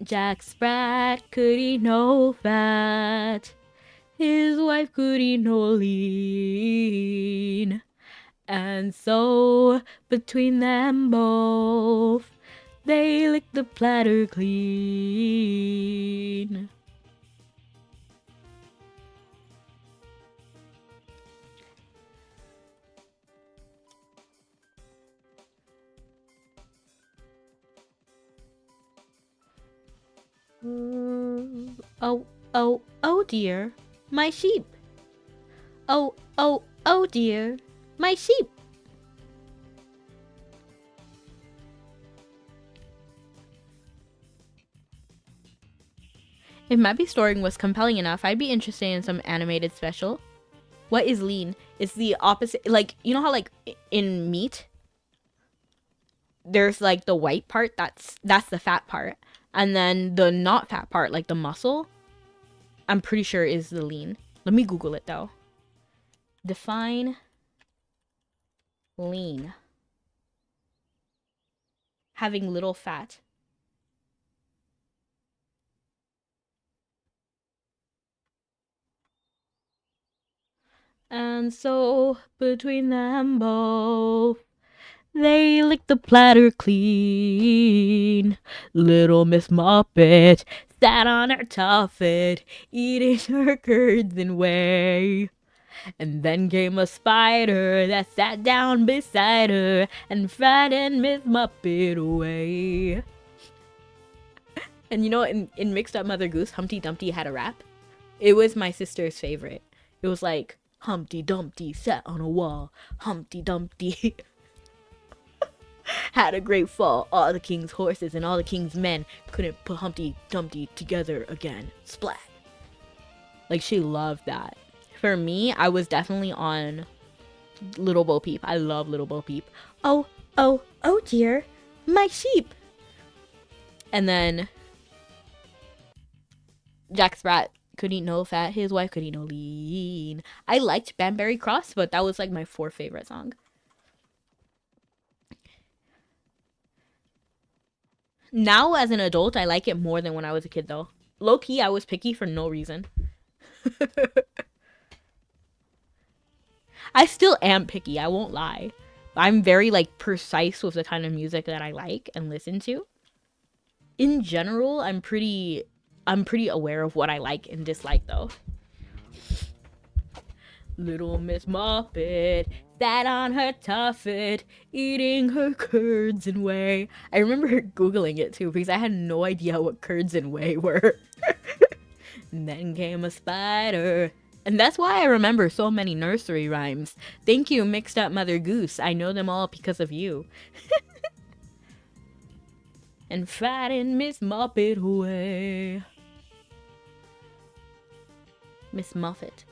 Jack Sprat could eat no fat. His wife could eat no lean. And so, between them both, they licked the platter clean. Oh dear, my sheep. Oh dear, my sheep. If Mabi storing was compelling enough, I'd be interested in some animated special. What is lean? It's the opposite. Like, you know how like in meat, there's like the white part, that's the fat part. And then the not fat part, like the muscle, I'm pretty sure is the lean. Let me Google it though. Define lean. Having little fat. And so, between them both, they licked the platter clean. Little Miss Muppet sat on her tuffet, eating her curds and whey. And then came a spider that sat down beside her and frightened Miss Muppet away. And you know, in Mixed Up Mother Goose, Humpty Dumpty had a rap. It was my sister's favorite. It was like, Humpty Dumpty sat on a wall. Humpty Dumpty had a great fall. All the king's horses and all the king's men couldn't put Humpty Dumpty together again. Splat. Like, she loved that. For me, I was definitely on Little Bo Peep. I love Little Bo Peep. Oh dear, my sheep. And then Jack Sprat could eat no fat, his wife could eat no lean. I liked Banbury Cross, but that was like my 4th favorite song. Now, as an adult, I like it more than when I was a kid, though. Low-key, I was picky for no reason. I still am picky, I won't lie. I'm very, like, precise with the kind of music that I like and listen to. In general, I'm pretty aware of what I like and dislike, though. Little Miss Muppet sat on her tuffet, eating her curds and whey. I remember Googling it, too, because I had no idea what curds and whey were. And then came a spider. And that's why I remember so many nursery rhymes. Thank you, Mixed Up Mother Goose. I know them all because of you. And frightened Miss Muppet away. Miss Muffet.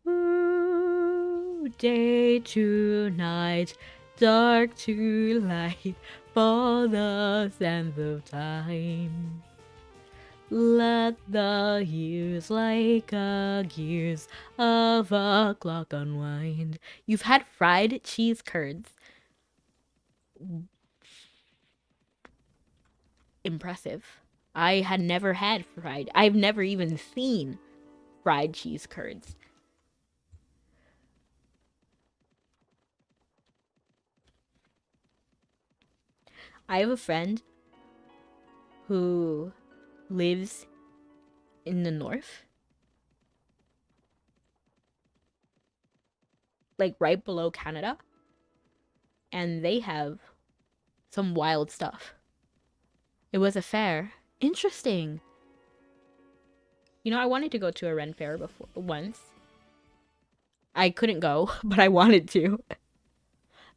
Ooh, day to night, dark to light, for the sands of time. Let the years like gears of a clock unwind. You've had fried cheese curds. Impressive. I had never had fried. I've never even seen fried cheese curds. I have a friend who lives in the north, like right below Canada, and they have some wild stuff. It was a fair. Interesting. You know, I wanted to go to a Ren fair before once. I couldn't go, but I wanted to.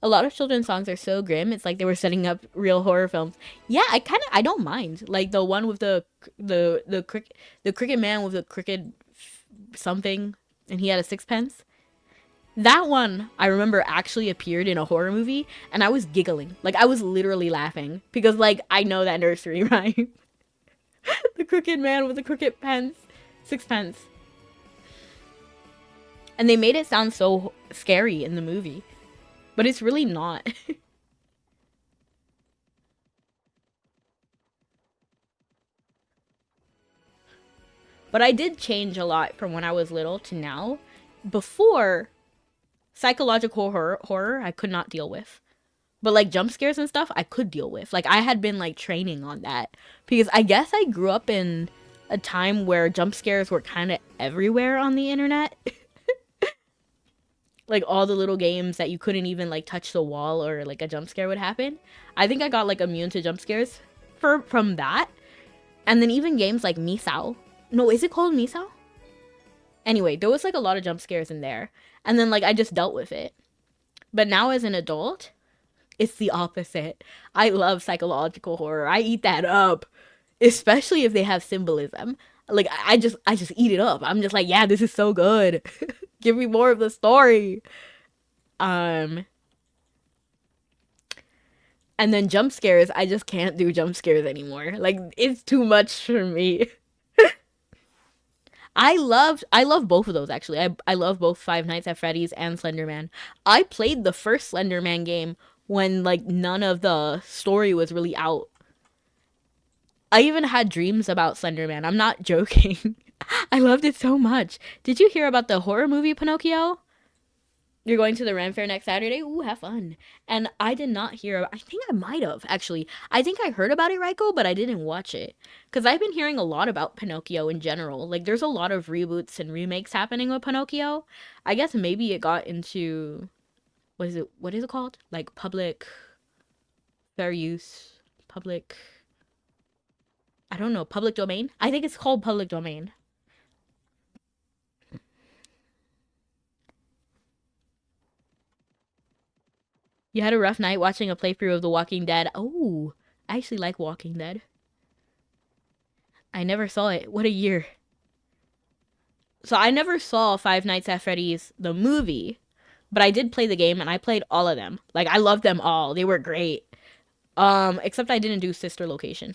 A lot of children's songs are so grim. It's like they were setting up real horror films. Yeah, I don't mind. Like the one with the cricket man with the cricket something, and he had a sixpence. That one I remember actually appeared in a horror movie, and I was giggling. Like I was literally laughing because like I know that nursery rhyme. The cricket man with the cricket pence, sixpence. And they made it sound so scary in the movie. But it's really not. But I did change a lot from when I was little to now. Before, psychological horror I could not deal with. But like jump scares and stuff, I could deal with. Like I had been like training on that. Because I guess I grew up in a time where jump scares were kind of everywhere on the internet. Like all the little games that you couldn't even like touch the wall or like a jump scare would happen. I think I got like immune to jump scares from that. And then even games like Misao. No, is it called Misao? Anyway, there was like a lot of jump scares in there. And then like I just dealt with it. But now as an adult, it's the opposite. I love psychological horror. I eat that up. Especially if they have symbolism. Like I just eat it up. I'm just like, yeah, this is so good. Give me more of the story. And then jump scares, I just can't do jump scares anymore. Like it's too much for me. I love both of those actually. I love both Five Nights at Freddy's and Slender Man. I played the first Slender Man game when like none of the story was really out. I even had dreams about Slender Man. I'm not joking. I loved it so much. Did you hear about the horror movie Pinocchio? You're going to the Ren Fair next Saturday? Ooh, have fun. And I did not hear... I think I might have, actually. I think I heard about it, Raiko, but I didn't watch it. Because I've been hearing a lot about Pinocchio in general. Like, there's a lot of reboots and remakes happening with Pinocchio. I guess maybe it got into... What is it called? Like, public... Fair use... Public... I don't know. Public domain? I think it's called public domain. You had a rough night watching a playthrough of The Walking Dead. Oh, I actually like Walking Dead. I never saw it. What a year. So I never saw Five Nights at Freddy's, the movie, but I did play the game and I played all of them. Like I loved them all. They were great. Except I didn't do Sister Location.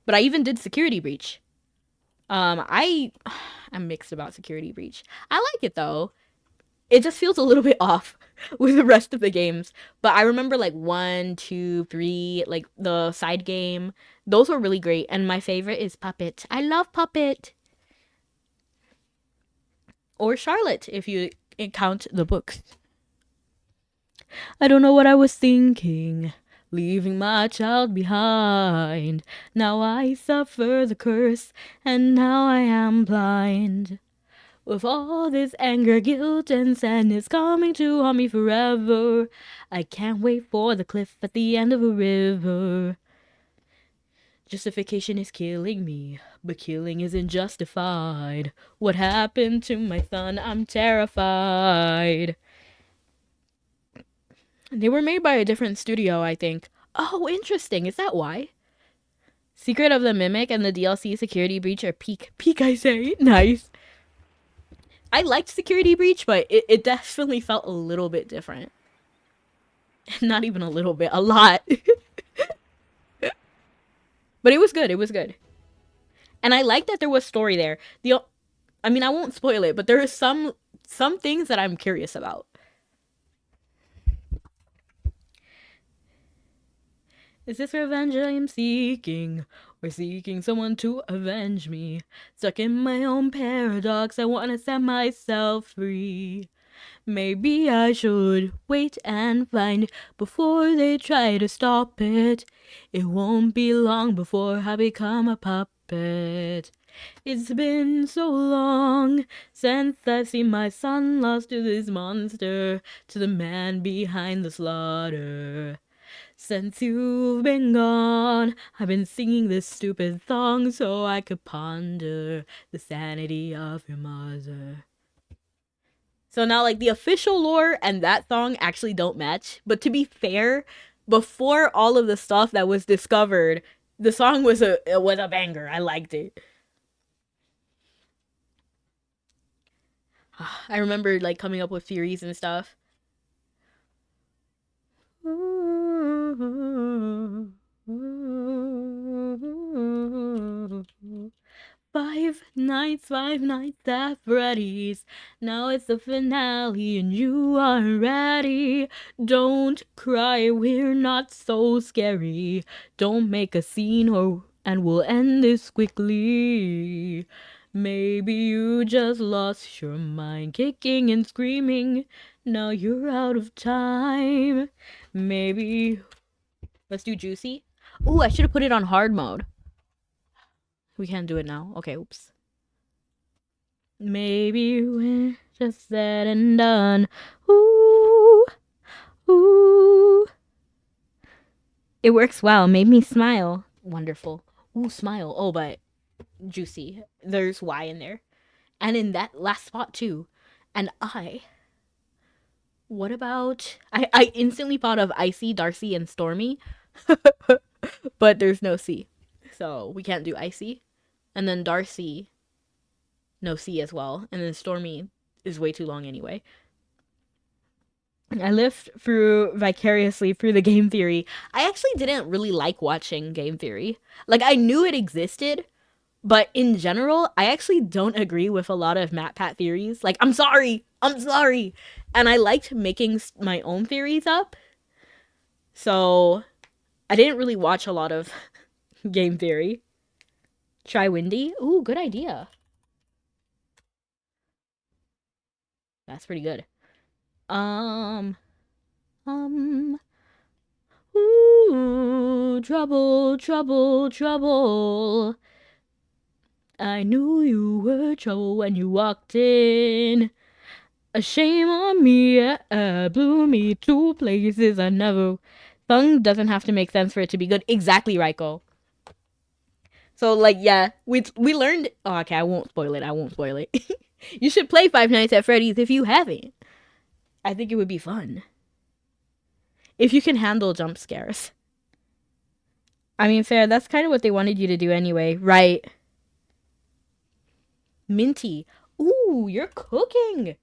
But I even did Security Breach. I'm mixed about Security Breach. I like it though. It just feels a little bit off with the rest of the games. But I remember like 1, 2, 3, like the side game. Those were really great. And my favorite is Puppet. I love Puppet. Or Charlotte, if you count the books. I don't know what I was thinking, leaving my child behind. Now I suffer the curse, and now I am blind. With all this anger, guilt, and sadness coming to haunt me forever, I can't wait for the cliff at the end of a river. Justification is killing me, but killing isn't justified. What happened to my son? I'm terrified. They were made by a different studio, I think. Oh, interesting. Is that why? Secret of the Mimic and the DLC Security Breach are peak. Peak, I say. Nice. I liked Security Breach, but it definitely felt a little bit different. Not even a little bit, a lot. But it was good. It was good. And I like that there was story there. I mean, I won't spoil it, but there are some things that I'm curious about. Is this revenge I am seeking, or seeking someone to avenge me? Stuck in my own paradox, I wanna set myself free. Maybe I should wait and find before they try to stop it. It won't be long before I become a puppet. It's been so long since I've seen my son lost to this monster, to the man behind the slaughter. Since you've been gone, I've been singing this stupid song so I could ponder the sanity of your mother. So now, like, the official lore and that song actually don't match. But to be fair, before all of the stuff that was discovered, the song was a banger. I liked it. I remember like coming up with theories and stuff. 5 nights at Freddy's. Now it's the finale and you are ready. Don't cry, we're not so scary. Don't make a scene and we'll end this quickly. Maybe you just lost your mind, kicking and screaming. Now you're out of time. Maybe let's do Juicy. Ooh, I should have put it on hard mode. We can't do it now. Okay, oops. Maybe we're just said and done. Ooh, ooh. It works well. Made me smile. Wonderful. Ooh, smile. Oh, but Juicy. There's Y in there. And in that last spot, too. And what about... I instantly thought of Icy, Darcy, and Stormy. But there's no C. So we can't do Icy. And then Darcy, no C as well. And then Stormy is way too long anyway. I lived vicariously through the game theory. I actually didn't really like watching game theory. Like, I knew it existed, but in general, I actually don't agree with a lot of MatPat theories. Like, I'm sorry. And I liked making my own theories up. So I didn't really watch a lot of game theory. Try Windy. Ooh, good idea. That's pretty good. Ooh, trouble, trouble, trouble. I knew you were trouble when you walked in. A shame on me, blew me to places I never. Song doesn't have to make sense for it to be good. Exactly, Raiko. So, like, yeah, we learned... Oh, okay, I won't spoil it. You should play Five Nights at Freddy's if you haven't. I think it would be fun. If you can handle jump scares. I mean, fair, that's kind of what they wanted you to do anyway, right? Minty. Ooh, you're cooking!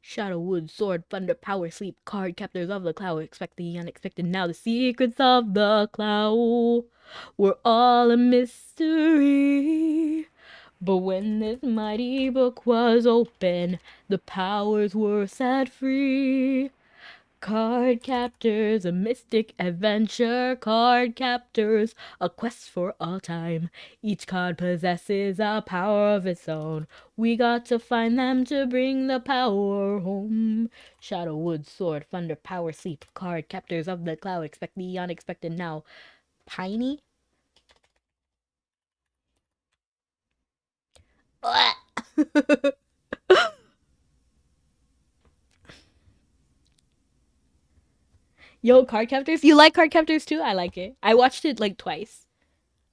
Shadow, wood, sword, thunder, power, sleep, card, captors of the cloud, expect the unexpected now, the secrets of the cloud were all a mystery. But when this mighty book was open, the powers were set free. Card captors, a mystic adventure. Card captors, a quest for all time. Each card possesses a power of its own. We got to find them to bring the power home. Shadow, wood, sword, thunder, power, sleep. Card captors of the cloud, expect the unexpected now. Piney? Yo, Card Captors? You like Card Captors too? I like it. I watched it like twice.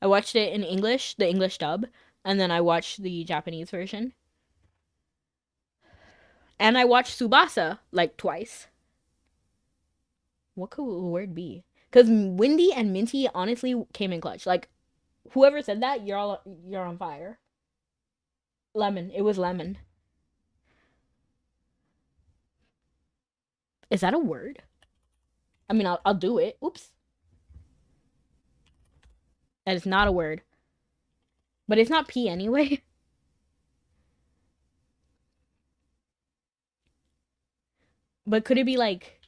I watched it in English, the English dub, and then I watched the Japanese version. And I watched Tsubasa like twice. What could a word be? Because Windy and Minty honestly came in clutch. Like, whoever said that, you're on fire. Lemon. It was lemon. Is that a word? I mean, I'll do it. Oops. That is not a word. But it's not P anyway. But could it be like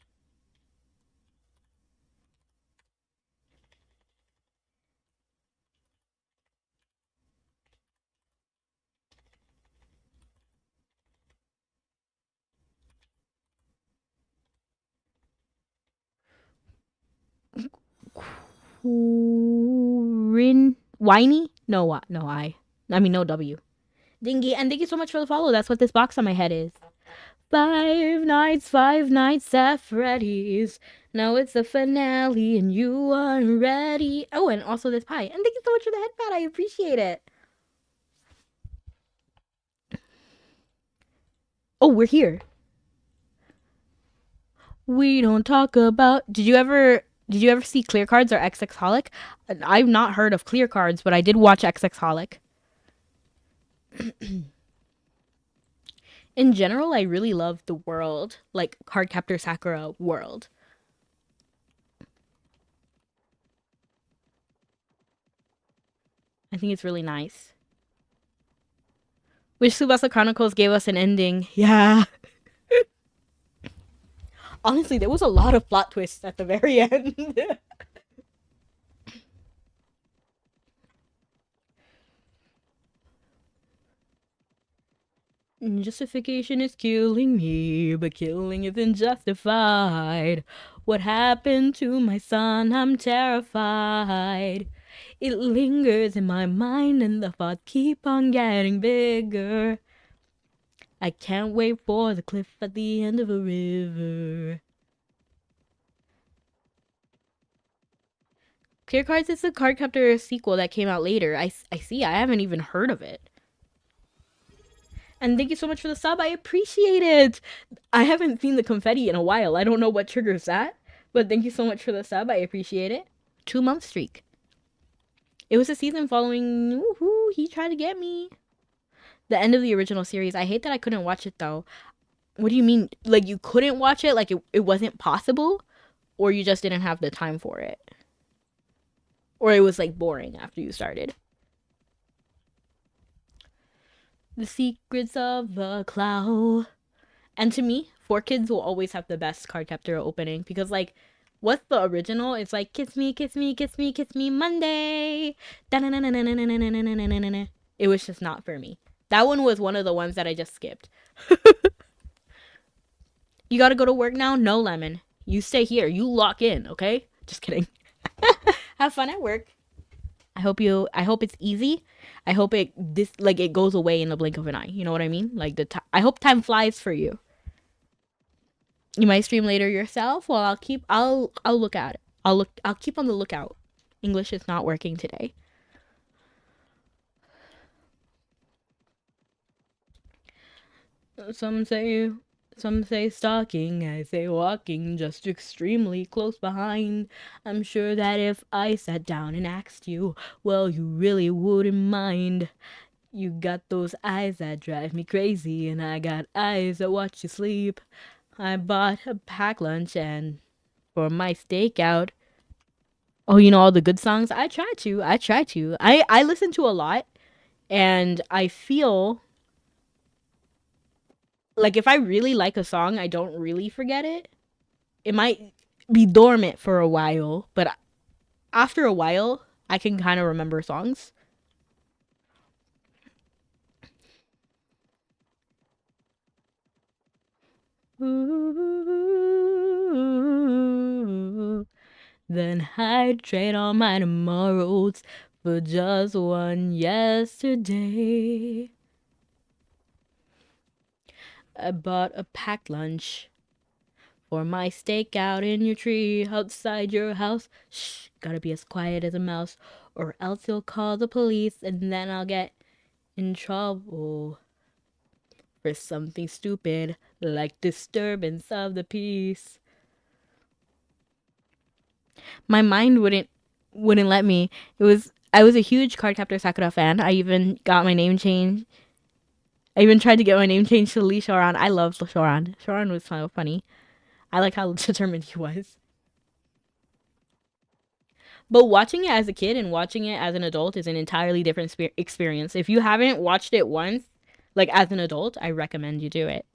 whiny? No, no I. I mean no W. Dingy, and thank you so much for the follow. That's what this box on my head is. 5 nights at Freddy's. Now it's the finale and you are ready. Oh, and also this pie. And thank you so much for the headband. I appreciate it. Oh, we're here. We don't talk about. Did you ever see Clear Cards or XX Holic? I've not heard of Clear Cards, but I did watch XX Holic. In general, I really love the world, like Cardcaptor Sakura world. I think it's really nice. Wish Tsubasa Chronicles gave us an ending. Yeah. Honestly, there was a lot of plot twists at the very end. Justification is killing me, but killing isn't justified. What happened to my son? I'm terrified. It lingers in my mind and the thoughts keep on getting bigger. I can't wait for the cliff at the end of a river. Clear Cards is a Cardcaptor sequel that came out later. I see. I haven't even heard of it. And thank you so much for the sub. I appreciate it. I haven't seen the confetti in a while. I don't know what triggers that. But thank you so much for the sub. I appreciate it. 2-month streak. It was a season following. Woohoo, he tried to get me. The end of the original series. I hate that I couldn't watch it though. What do you mean? Like you couldn't watch it? Like it wasn't possible? Or you just didn't have the time for it? Or it was like boring after you started? The Secrets of the Cloud. And to me, 4Kids will always have the best Cardcaptor opening because like what's the original? It's like kiss me, kiss me, kiss me, kiss me Monday. It was just not for me. That one was one of the ones that I just skipped. You gotta go to work now? No, Lemon. You stay here. You lock in, okay? Just kidding. Have fun at work. I hope it's easy. I hope it goes away in the blink of an eye. You know what I mean? Like I hope time flies for you. You might stream later yourself. Well, I'll look at it. I'll keep on the lookout. English is not working today. Some say stalking, I say walking, just extremely close behind. I'm sure that if I sat down and asked you, well, you really wouldn't mind. You got those eyes that drive me crazy, and I got eyes that watch you sleep. I bought a packed lunch and for my stakeout. Oh, you know all the good songs? I try to. I listen to a lot, and I feel like if I really like a song, I don't really forget it. It might be dormant for a while, but after a while, I can kind of remember songs. Ooh, then I'd trade all my tomorrows for just one yesterday. I bought a packed lunch for my stakeout in your tree outside your house. Shh, gotta be as quiet as a mouse, or else you'll call the police and then I'll get in trouble for something stupid like disturbance of the peace. My mind wouldn't let me. I was a huge Cardcaptor Sakura fan. I even got my name changed I even tried to get my name changed to Lee Shoran. I love Shoran. Shoran was so funny. I like how determined he was. But watching it as a kid and watching it as an adult is an entirely different experience. If you haven't watched it once, like as an adult, I recommend you do it.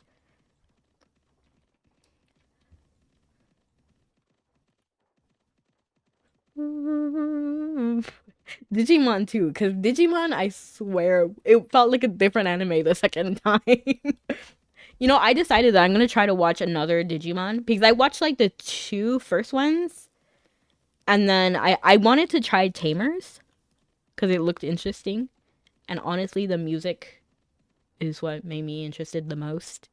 Digimon too, because Digimon, I swear, it felt like a different anime the second time. You know, I decided that I'm gonna try to watch another Digimon because I watched like the 2 first ones, and then I wanted to try Tamers because it looked interesting, and honestly, the music is what made me interested the most.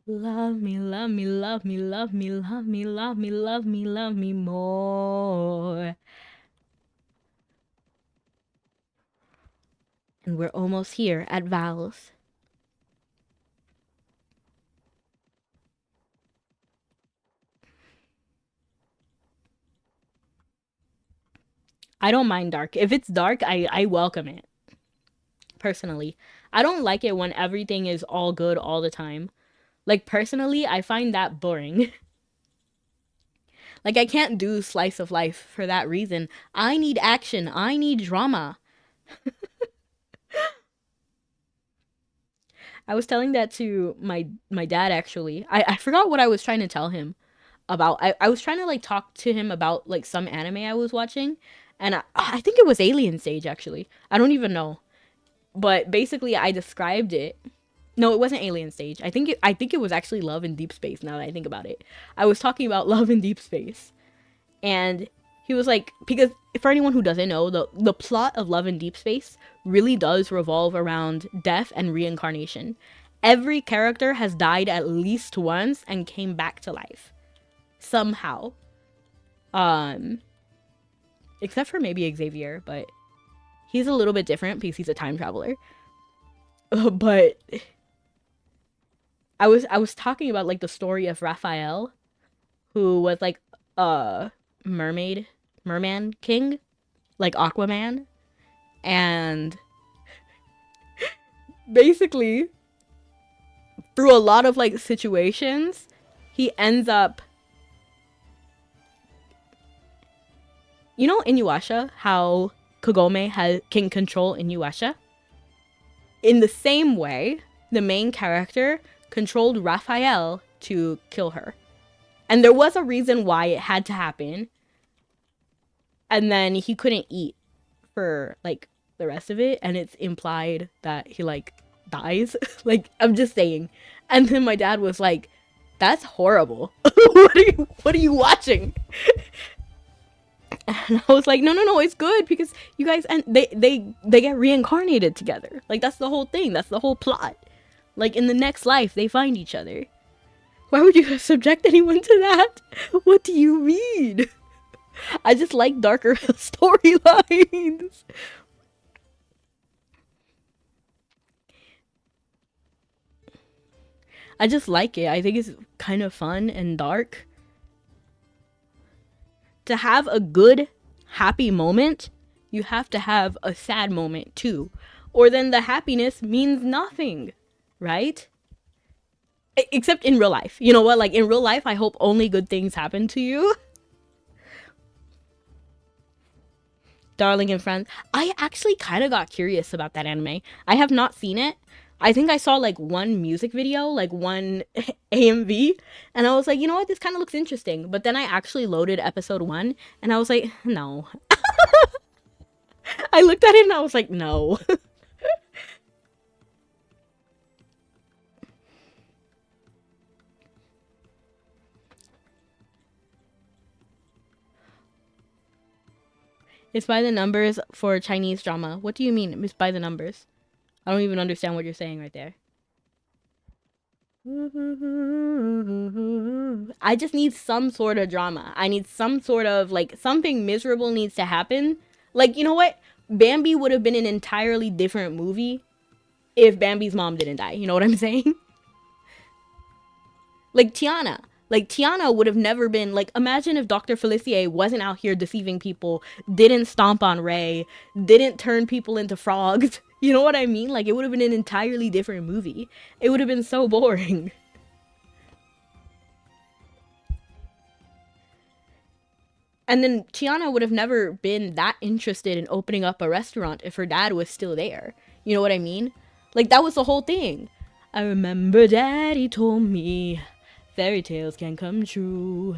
Love me, love me, love me, love me, love me, love me, love me, love me more. And we're almost here at Val's. I don't mind dark. If it's dark, I welcome it. Personally. I don't like it when everything is all good all the time. Like, personally, I find that boring. Like, I can't do slice of life for that reason. I need action. I need drama. I was telling that to my dad, actually. I forgot what I was trying to tell him about. I was trying to, like, talk to him about, like, some anime I was watching. And I think it was Alien Stage, actually. I don't even know. But basically, I described it. No, it wasn't Alien Stage. I think it was actually Love in Deep Space, now that I think about it. I was talking about Love in Deep Space. And he was like, because for anyone who doesn't know, the plot of Love in Deep Space really does revolve around death and reincarnation. Every character has died at least once and came back to life. Somehow. Except for maybe Xavier, but he's a little bit different because he's a time traveler. But I was talking about like the story of Raphael, who was like a merman king, like Aquaman, and basically through a lot of like situations, he ends up, you know, Inuyasha, how Kagome can control Inuyasha? In the same way, the main character controlled Raphael to kill her. And there was a reason why it had to happen. And then he couldn't eat for, like, the rest of it. And it's implied that he, like, dies. Like, I'm just saying. And then my dad was like, that's horrible. What are you watching? And I was like, no, it's good because you guys, and they get reincarnated together. Like, that's the whole thing. That's the whole plot. Like, in the next life, they find each other. Why would you subject anyone to that? What do you mean? I just like darker storylines. I just like it. I think it's kind of fun and dark. To have a good, happy moment, you have to have a sad moment too. Or then the happiness means nothing, right? Except in real life. You know what? Like, in real life, I hope only good things happen to you. Darling and Friends. I actually kind of got curious about that anime. I have not seen it. I think I saw like one music video, like one AMV, and I was like, you know what, this kind of looks interesting. But then I actually loaded episode 1, and I was like, no. I looked at it and I was like, no. It's by the numbers for Chinese drama. What do you mean it's by the numbers? I don't even understand what you're saying right there. I just need some sort of drama. I need some sort of, like, something miserable needs to happen. Like, you know what? Bambi would have been an entirely different movie if Bambi's mom didn't die. You know what I'm saying? Like, Tiana. Like, Tiana would have never been, like, imagine if Dr. Felicia wasn't out here deceiving people, didn't stomp on Ray, didn't turn people into frogs. You know what I mean? Like, it would have been an entirely different movie. It would have been so boring. And then Tiana would have never been that interested in opening up a restaurant if her dad was still there. You know what I mean? Like, that was the whole thing. I remember Daddy told me fairy tales can come true.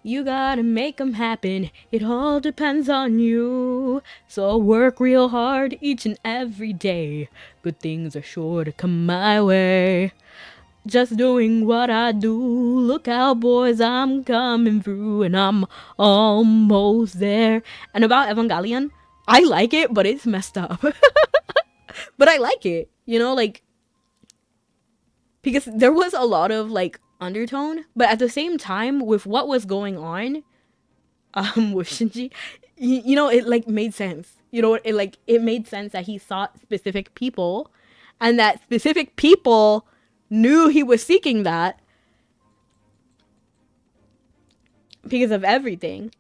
You gotta make 'em happen. It all depends on you. So work real hard each and every day. Good things are sure to come my way. Just doing what I do. Look out, boys, I'm coming through, and I'm almost there. And about Evangelion, I like it, but it's messed up. But I like it, you know, like, because there was a lot of, like, undertone, but at the same time, with what was going on, with Shinji, you know, it, like, made sense. You know, it made sense that he sought specific people, and that specific people knew he was seeking that because of everything.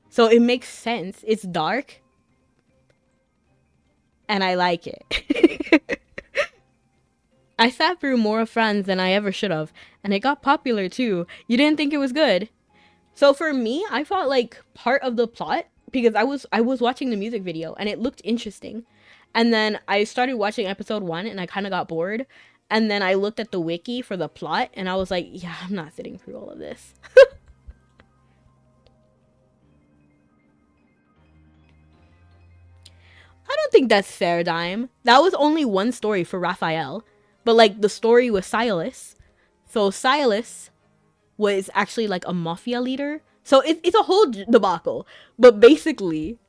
So it makes sense. It's dark, and I like it. I sat through more Friends than I ever should have, and it got popular too. You didn't think it was good? So for me, I thought, like, part of the plot, because I was watching the music video and it looked interesting, and then I started watching episode 1 and I kind of got bored, and then I looked at the wiki for the plot and I was like, yeah, I'm not sitting through all of this. I don't think that's fair, Dime. That was only one story for Raphael. But, like, the story with Silas. So Silas was actually, like, a mafia leader. So it's a whole debacle. But basically,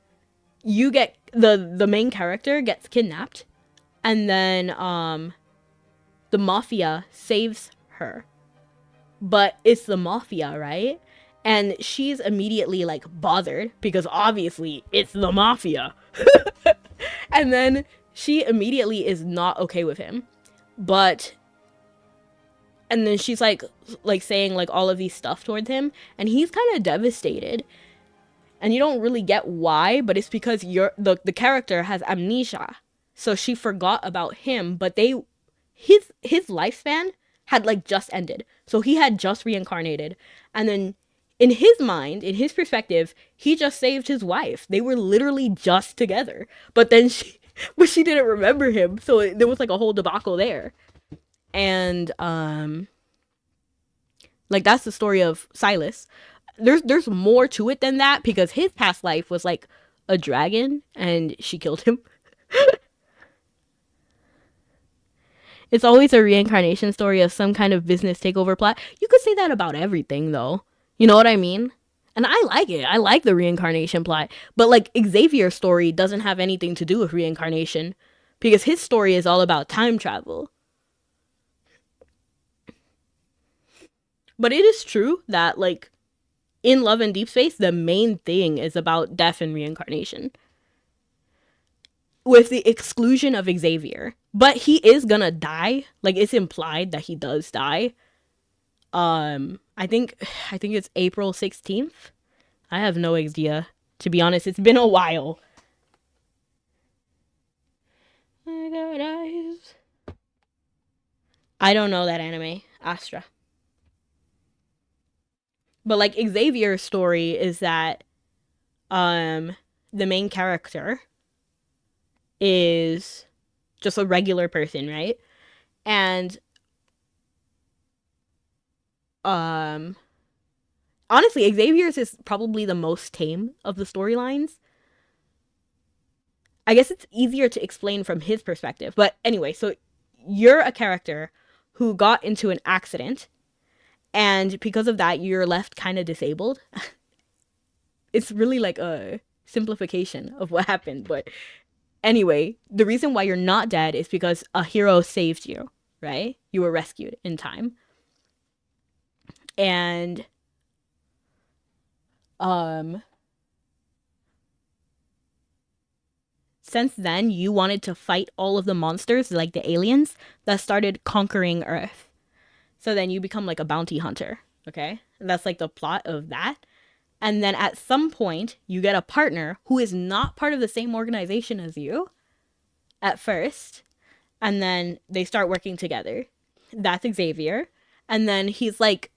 you get, the main character gets kidnapped. And then, the mafia saves her. But it's the mafia, right? And she's immediately, like, bothered. Because obviously, it's the mafia. And then she immediately is not okay with him. But, and then she's like saying, like, all of these stuff towards him, and he's kind of devastated, and you don't really get why, but it's because the character has amnesia, so she forgot about him, but his lifespan had, like, just ended, so he had just reincarnated, and then in his mind, in his perspective, he just saved his wife. They were literally just together, but then she didn't remember him, so there was, like, a whole debacle there. And like, that's the story of Silas. There's more to it than that, because his past life was, like, a dragon and she killed him. It's always a reincarnation story of some kind of business takeover plot. You could say that about everything, though. You know what I mean? And I like it. I like the reincarnation plot. But, like, Xavier's story doesn't have anything to do with reincarnation, because his story is all about time travel. But it is true that, like, in Love and Deep Space, the main thing is about death and reincarnation, with the exclusion of Xavier. But he is gonna die. Like, it's implied that he does die. I think it's April 16th. I have no idea. To be honest, it's been a while. I got eyes. I don't know that anime, Astra. But, like, Xavier's story is that the main character is just a regular person, right? And honestly, Xavier's is probably the most tame of the storylines. I guess it's easier to explain from his perspective. But anyway, so you're a character who got into an accident, and because of that, you're left kind of disabled. It's really like a simplification of what happened. But anyway, the reason why you're not dead is because a hero saved you, right? You were rescued in time. And since then, you wanted to fight all of the monsters, like the aliens, that started conquering Earth. So then you become like a bounty hunter. Okay? And that's like the plot of that. And then at some point, you get a partner who is not part of the same organization as you at first. And then they start working together. That's Xavier. And then he's like,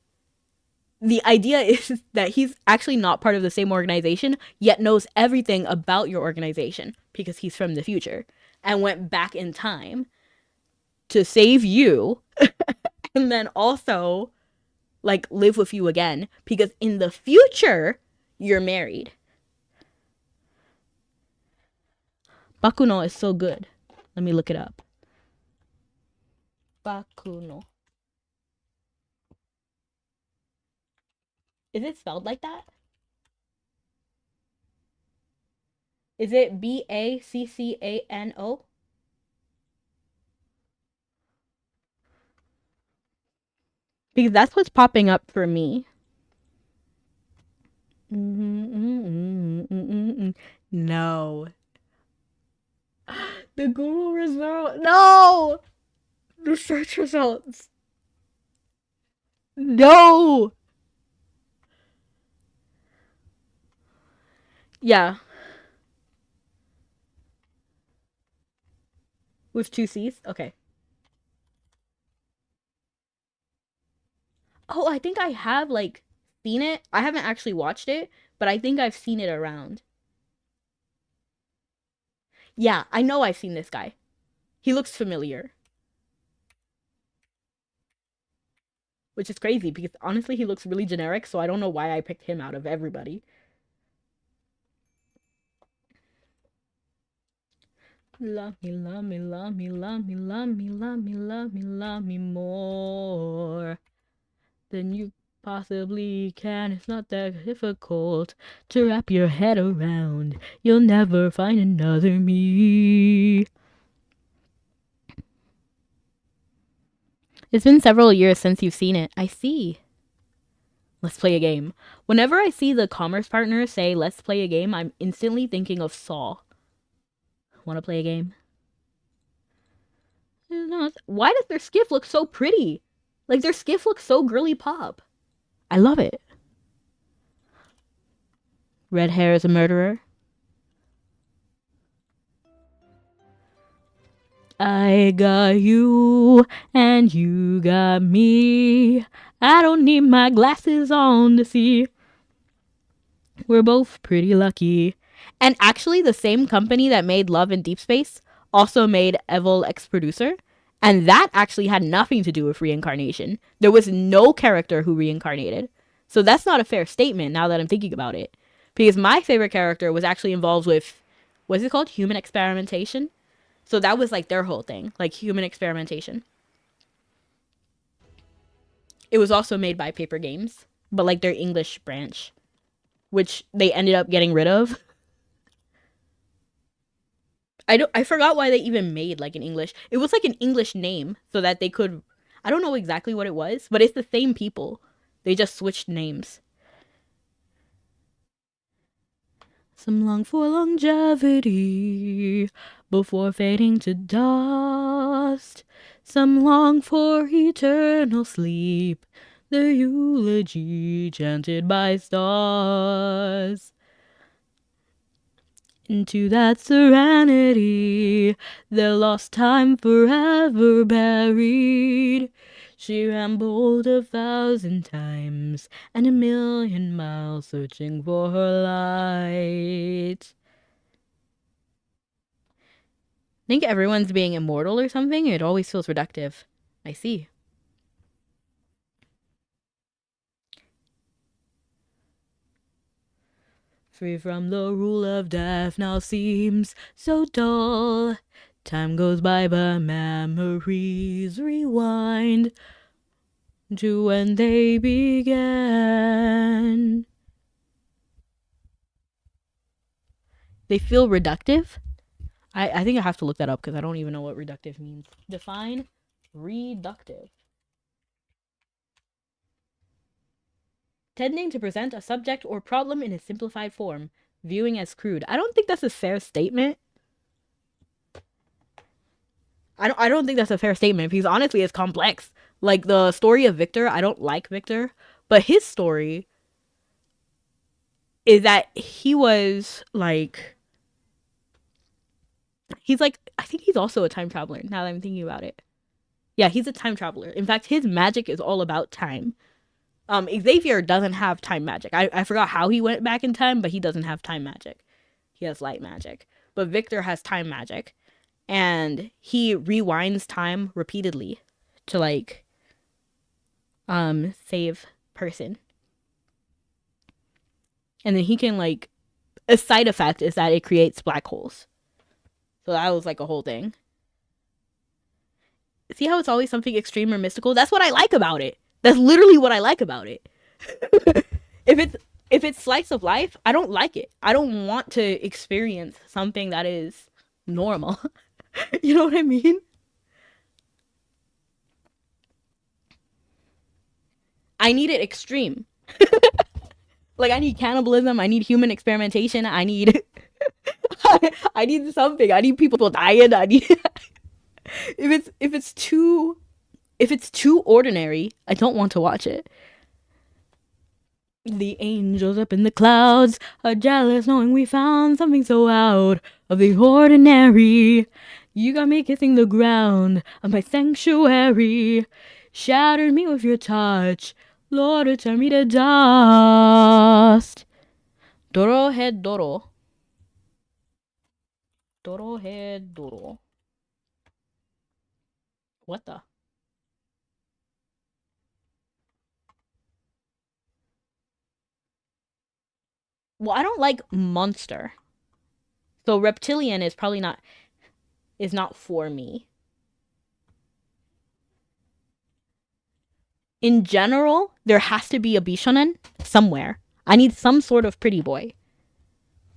the idea is that he's actually not part of the same organization, yet knows everything about your organization because he's from the future and went back in time to save you and then also like live with you again because in the future you're married. Bakuno is so good. Let me look it up. Bakuno. Is it spelled like that? Is it Baccano? Because that's what's popping up for me. No. The Google result. No! The search results. No! Yeah. With 2 C's? Okay. Oh, I think I have, like, seen it. I haven't actually watched it, but I think I've seen it around. Yeah, I know I've seen this guy. He looks familiar. Which is crazy because honestly, he looks really generic, so I don't know why I picked him out of everybody. Love me, love me, love me, love me, love me, love me, love me, love me more than you possibly can. It's not that difficult to wrap your head around. You'll never find another me. It's been several years since you've seen it. I see. Let's play a game. Whenever I see the commerce partner say, let's play a game, I'm instantly thinking of Saw. Want to play a game? Why does their skiff look so pretty? Like, their skiff looks so girly pop. I love it. Red hair is a murderer. I got you, and you got me. I don't need my glasses on to see. We're both pretty lucky. And actually, the same company that made Love in Deep Space also made Evil X Producer. And that actually had nothing to do with reincarnation. There was no character who reincarnated. So that's not a fair statement now that I'm thinking about it. Because my favorite character was actually involved with, what's it called? Human experimentation. So that was like their whole thing, like human experimentation. It was also made by Paper Games, but like their English branch, which they ended up getting rid of. I forgot why they even made like an English. It was like an English name so that they could, I don't know exactly what it was, but it's the same people. They just switched names. Some long for longevity before fading to dust. Some long for eternal sleep, the eulogy chanted by stars. Into that serenity, their lost time forever buried. She rambled 1,000 times and 1,000,000 miles searching for her light. Think everyone's being immortal or something? It always feels reductive. I see. Free from the rule of death now seems so dull. Time goes by but memories rewind to when they began. They feel reductive? I think I have to look that up because I don't even know what reductive means. Define reductive. Tending to present a subject or problem in a simplified form, viewing as crude. I don't think that's a fair statement. I don't think that's a fair statement because honestly it's complex. Like the story of Victor, I don't like Victor, But his story is that he was like, he's like, I think he's also a time traveler now that I'm thinking about it. Yeah, he's a time traveler. In fact, his magic is all about time. Xavier doesn't have time magic. I forgot how he went back in time, but he doesn't have time magic. He has light magic. But Victor has time magic. And he rewinds time repeatedly to like save person. And then he can like, a side effect is that it creates black holes. So that was like a whole thing. See how it's always something extreme or mystical? That's what I like about it. That's literally what I like about it. if it's slice of life, I don't like it. I don't want to experience something that is normal. You know what I mean? I need it extreme. Like I need cannibalism, I need human experimentation, I need I need something. I need people dying. I need if it's too ordinary, I don't want to watch it. The angels up in the clouds are jealous knowing we found something so out of the ordinary. You got me kissing the ground of my sanctuary. Shattered me with your touch. Lord, return me to dust. Doro head Doro. Doro head Doro. What the? Well, I don't like monster. So reptilian is probably not for me. In general, there has to be a Bishonen somewhere. I need some sort of pretty boy.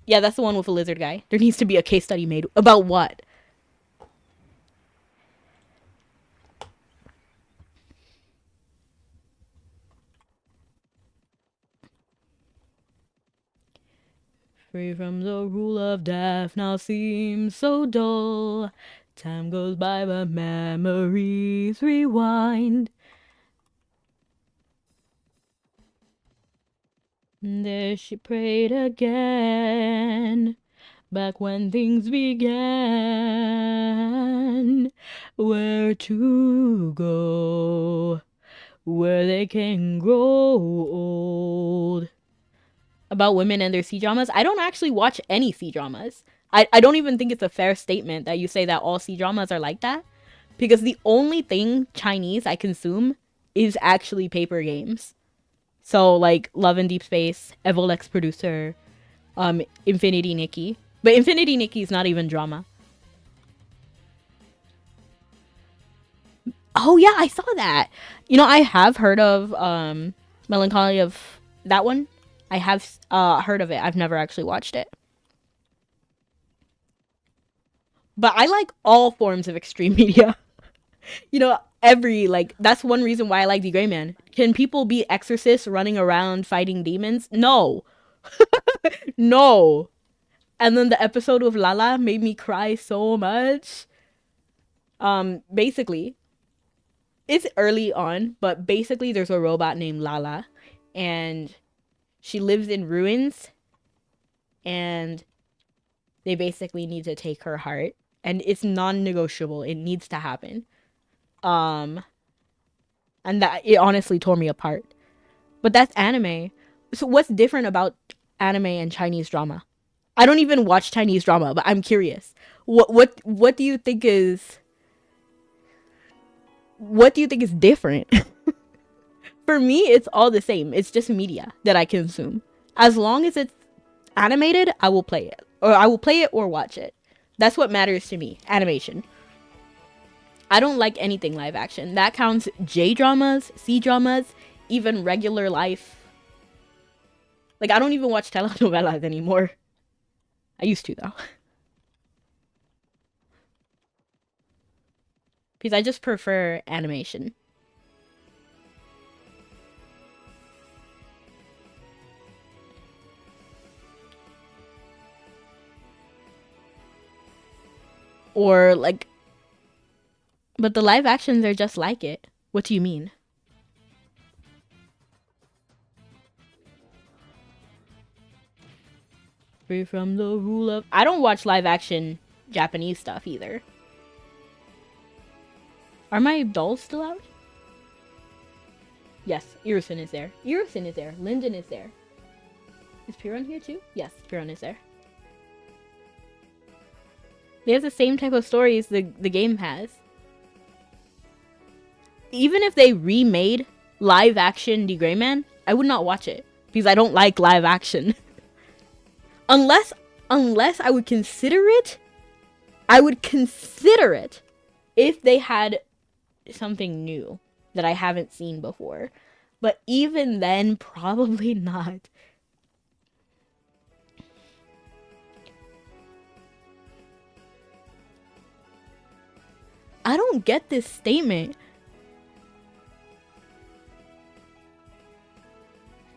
Yeah, that's the one with a lizard guy. There needs to be a case study made. About what? Free from the rule of death now seems so dull. Time goes by but memories rewind. There she prayed again, back when things began. Where to go, where they can grow old. About women and their C-dramas, I don't actually watch any C-dramas. I don't even think it's a fair statement that you say that all C-dramas are like that. Because the only thing Chinese I consume is actually paper games. So like Love and Deep Space, Evolex Producer, Infinity Nikki. But Infinity Nikki is not even drama. Oh yeah, I saw that. You know, I have heard of Melancholy of that one. I have heard of it. I've never actually watched it. But I like all forms of extreme media. You know, that's one reason why I like The Gray Man. Can people be exorcists running around fighting demons? No. No. And then the episode with Lala made me cry so much. Basically, it's early on, but basically there's a robot named Lala and she lives in ruins and they basically need to take her heart and it's non-negotiable. It needs to happen. And that it honestly tore me apart. But that's anime. So what's different about anime and Chinese drama? I don't even watch Chinese drama, but I'm curious. What do you think is different? For me, it's all the same. It's just media that I consume. As long as it's animated, I will play it. Or I will play it or watch it. That's what matters to me. Animation. I don't like anything live action. That counts J-dramas, C-dramas, even regular life. Like, I don't even watch telenovelas anymore. I used to, though. Because I just prefer animation. Or, like... But the live actions are just like it. What do you mean? Free from the rule of... I don't watch live action Japanese stuff either. Are my dolls still out? Yes, Irison is there. Irison is there. Lyndon is there. Is Piron here too? Yes, Piron is there. They have the same type of stories the game has. Even if they remade live action The Gray Man, I would not watch it. Because I don't like live action. Unless I would consider it. I would consider it if they had something new that I haven't seen before. But even then, probably not. I don't get this statement.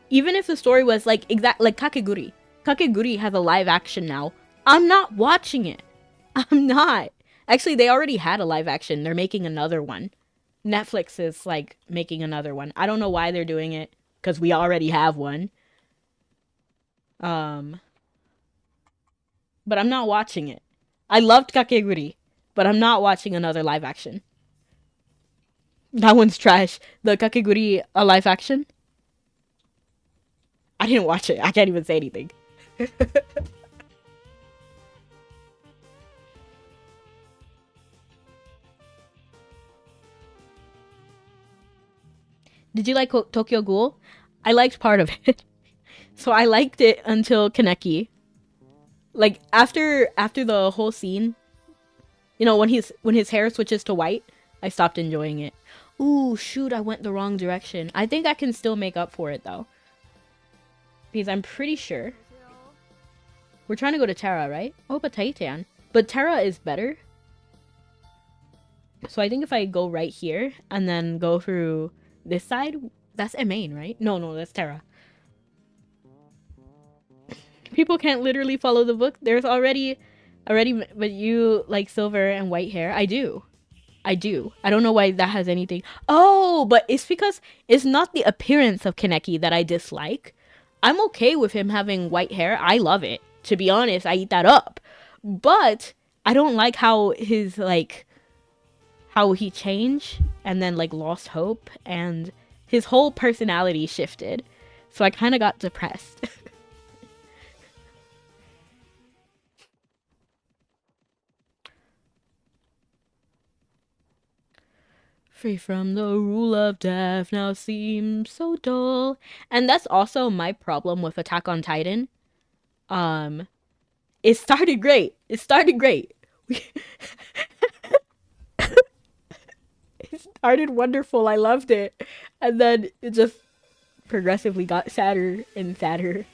Even if the story was like like Kakeguri. Kakeguri has a live action now. I'm not watching it. I'm not. Actually, they already had a live action. They're making another one. Netflix is like making another one. I don't know why they're doing it, because we already have one. But I'm not watching it. I loved Kakeguri, but I'm not watching another live action. That one's trash. The Kakeguri live action? I didn't watch it. I can't even say anything. Did you like Tokyo Ghoul? I liked part of it. So I liked it until Kaneki. Like after the whole scene, you know, when his hair switches to white, I stopped enjoying it. Ooh, shoot, I went the wrong direction. I think I can still make up for it though. Because I'm pretty sure we're trying to go to Terra, right? Oh, but Titan. But Terra is better. So I think if I go right here and then go through this side, that's Emain, right? No, that's Terra. People can't literally follow the book. There's already, but you like silver and white hair. I do. I don't know why that has anything. Oh, but it's because it's not the appearance of Kaneki that I dislike. I'm okay with him having white hair. I love it. To be honest, I eat that up. But I don't like how his, like, how he changed and then, like, lost hope. And his whole personality shifted. So I kind of got depressed. Free from the rule of death now seems so dull. And that's also my problem with Attack on Titan. It started great. It started wonderful. I loved it. And then it just progressively got sadder and sadder.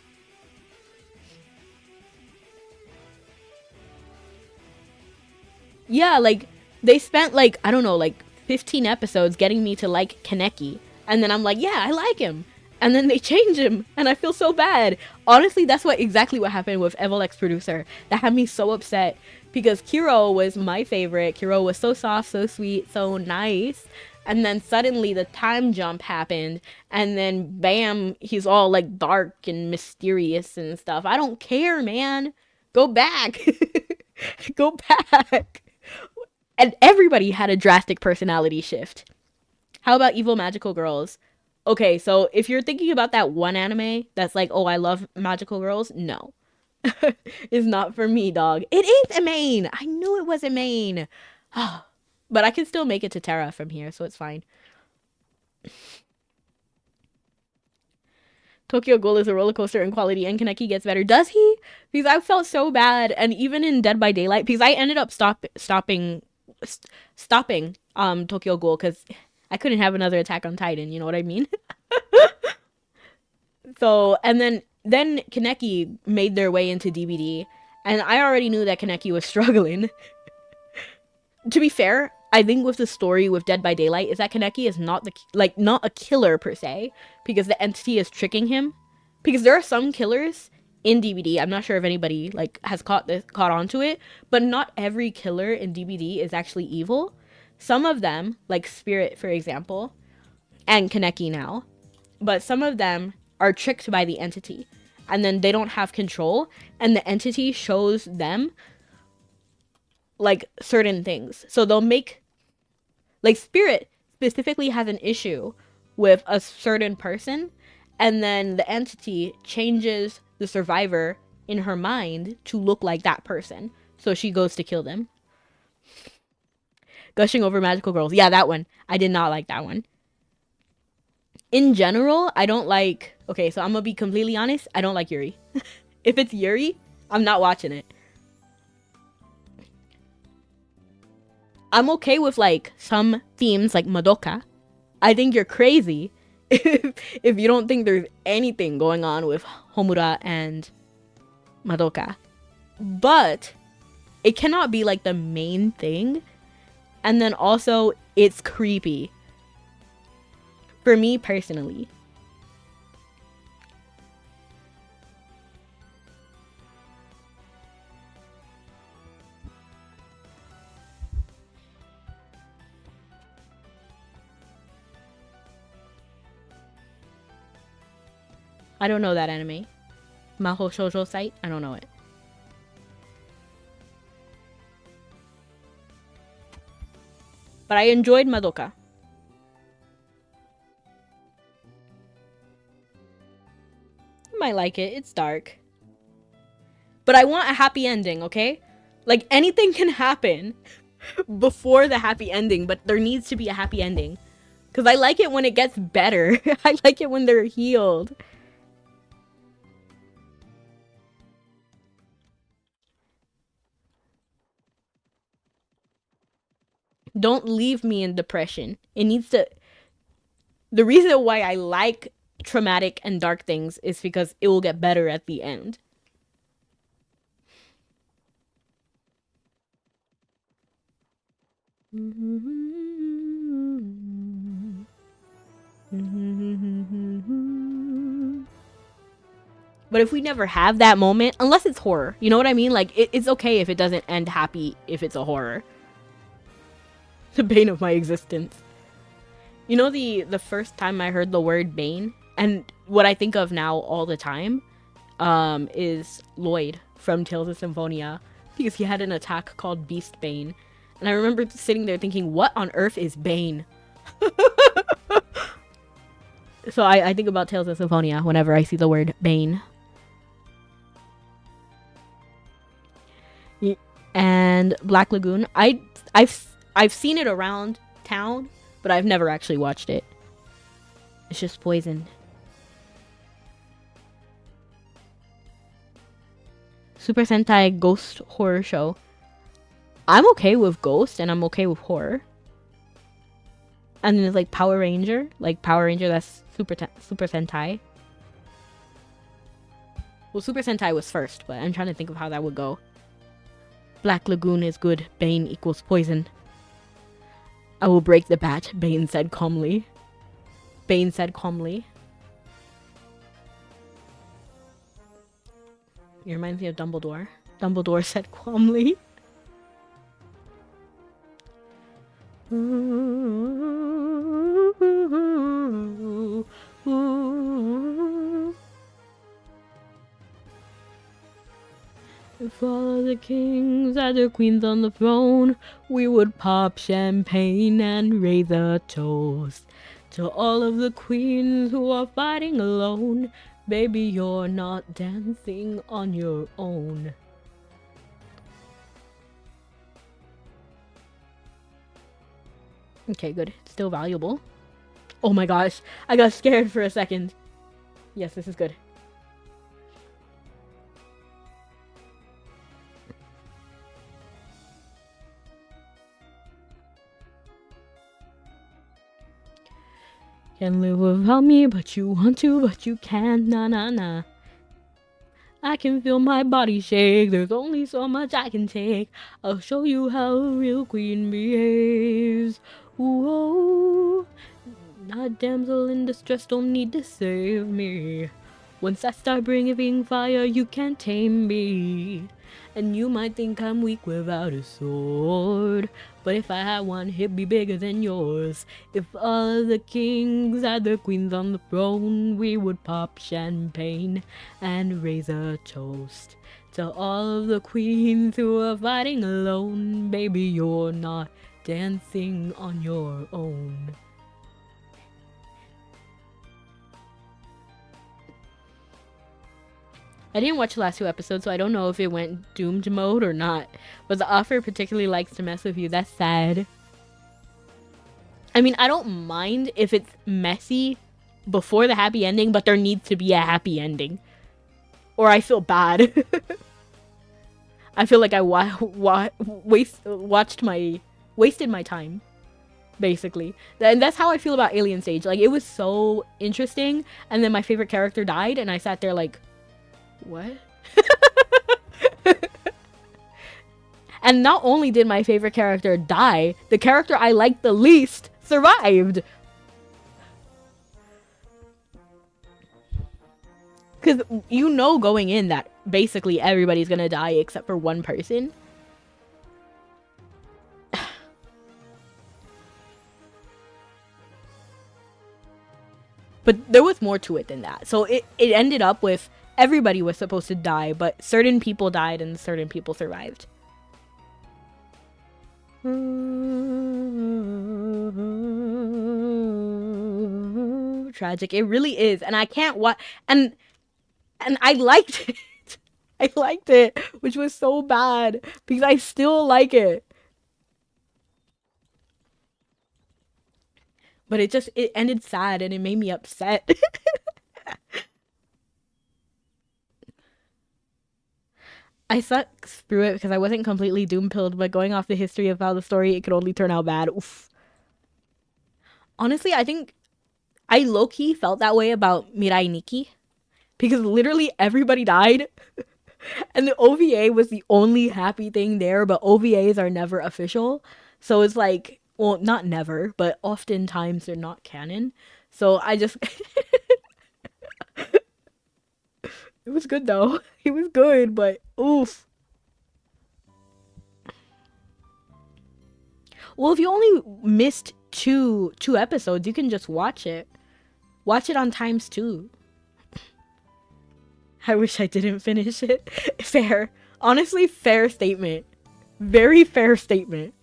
Yeah, like, they spent, like, I don't know, like, 15 episodes getting me to like Kaneki. And then I'm like, yeah, I like him. And then they change him. And I feel so bad. Honestly, that's exactly what happened with Evil X Producer. That had me so upset. Because Kiro was my favorite. Kiro was so soft, so sweet, so nice. And then suddenly the time jump happened. And then bam, he's all like dark and mysterious and stuff. I don't care, man. Go back. Go back. And everybody had a drastic personality shift. How about Evil Magical Girls? Okay, so if you're thinking about that one anime that's like, oh, I love magical girls, no. It's not for me, dog. It ain't a main. I knew it was a main. But I can still make it to Terra from here, so it's fine. Tokyo Ghoul is a roller coaster in quality, and Kaneki gets better. Does he? Because I felt so bad, and even in Dead by Daylight, because I ended up stopping Tokyo Ghoul because I couldn't have another Attack on Titan, you know what I mean? So, and then Kaneki made their way into DBD, and I already knew that Kaneki was struggling. To be fair, I think with the story with Dead by Daylight is that Kaneki is not not a killer per se, because the entity is tricking him. Because there are some killers in DBD, I'm not sure if anybody like has caught on to it, but not every killer in DBD is actually evil. Some of them, like Spirit for example, and Kaneki now, but some of them are tricked by the entity. and then they don't have control, and the entity shows them like certain things. So they'll make, like, spirit specifically has an issue with a certain person, and then the entity changes the survivor in her mind to look like that person. So she goes to kill them. Gushing over magical girls. Yeah, that one. I did not like that one. In general, I don't like... Okay, so I'm gonna be completely honest. I don't like Yuri. If it's Yuri, I'm not watching it. I'm okay with, like, some themes, like Madoka. I think you're crazy if you don't think there's anything going on with Homura and Madoka. But it cannot be, like, the main thing. And then also, it's creepy. For me, personally. I don't know that anime. Maho Shoujo site? I don't know it. But I enjoyed Madoka. You might like it. It's dark. But I want a happy ending, okay? Like, anything can happen before the happy ending, but there needs to be a happy ending. Because I like it when it gets better. I like it when they're healed. Don't leave me in depression. It needs to... The reason why I like traumatic and dark things is because it will get better at the end. But if we never have that moment, unless it's horror, you know what I mean? Like, it's okay if it doesn't end happy if it's a horror. The bane of my existence. You know, the first time I heard the word bane, and what I think of now all the time, is Lloyd from Tales of Symphonia, because he had an attack called Beast Bane. And I remember sitting there thinking, what on earth is Bane? So I think about Tales of Symphonia whenever I see the word Bane. And Black Lagoon, I've seen it around town, but I've never actually watched it. It's just poison. Super Sentai Ghost Horror Show. I'm okay with Ghost and I'm okay with horror. And then there's like Power Ranger. Like Power Ranger, that's Super Sentai. Well, Super Sentai was first, but I'm trying to think of how that would go. Black Lagoon is good. Bane equals poison. I will break the bat, Bane said calmly. Bane said calmly. It reminds me of Dumbledore. Dumbledore said calmly. If all of the kings had their queens on the throne, we would pop champagne and raise a toast to all of the queens who are fighting alone. Baby, you're not dancing on your own. Okay, good. It's still valuable. Oh my gosh, I got scared for a second. Yes, this is good. Can live without me, but you want to, but you can't, nah, nah, nah. I can feel my body shake, there's only so much I can take. I'll show you how a real queen behaves. Whoa, not damsel in distress, don't need to save me. Once I start breathing fire, you can't tame me. And you might think I'm weak without a sword, but if I had one, it'd be bigger than yours. If all of the kings had the queens on the throne, we would pop champagne and raise a toast to all of the queens who are fighting alone. Baby, you're not dancing on your own. I didn't watch the last 2 episodes, so I don't know if it went doomed mode or not. But the author particularly likes to mess with you. That's sad. I mean, I don't mind if it's messy before the happy ending, but there needs to be a happy ending. Or I feel bad. I feel like I wasted my time, basically. And that's how I feel about Alien Stage. Like, it was so interesting, and then my favorite character died, and I sat there like, what? And not only did my favorite character die, the character I liked the least survived. Because you know going in that basically everybody's gonna die except for one person. But there was more to it than that. So it ended up with everybody was supposed to die, but certain people died and certain people survived. Tragic. It really is. And I can't watch. And I liked it. I liked it, which was so bad because I still like it. But it ended sad and it made me upset. I sucked through it because I wasn't completely doom-pilled, but going off the history of how the story, it could only turn out bad. Oof. Honestly, I think I low-key felt that way about Mirai Nikki because literally everybody died. And the OVA was the only happy thing there, but OVAs are never official. So it's like, well, not never, but oftentimes they're not canon. So I just... It was good though. It was good, but oof. Well, if you only missed two episodes, you can just watch it. Watch it on ×2. I wish I didn't finish it. Fair. Honestly, fair statement. Very fair statement.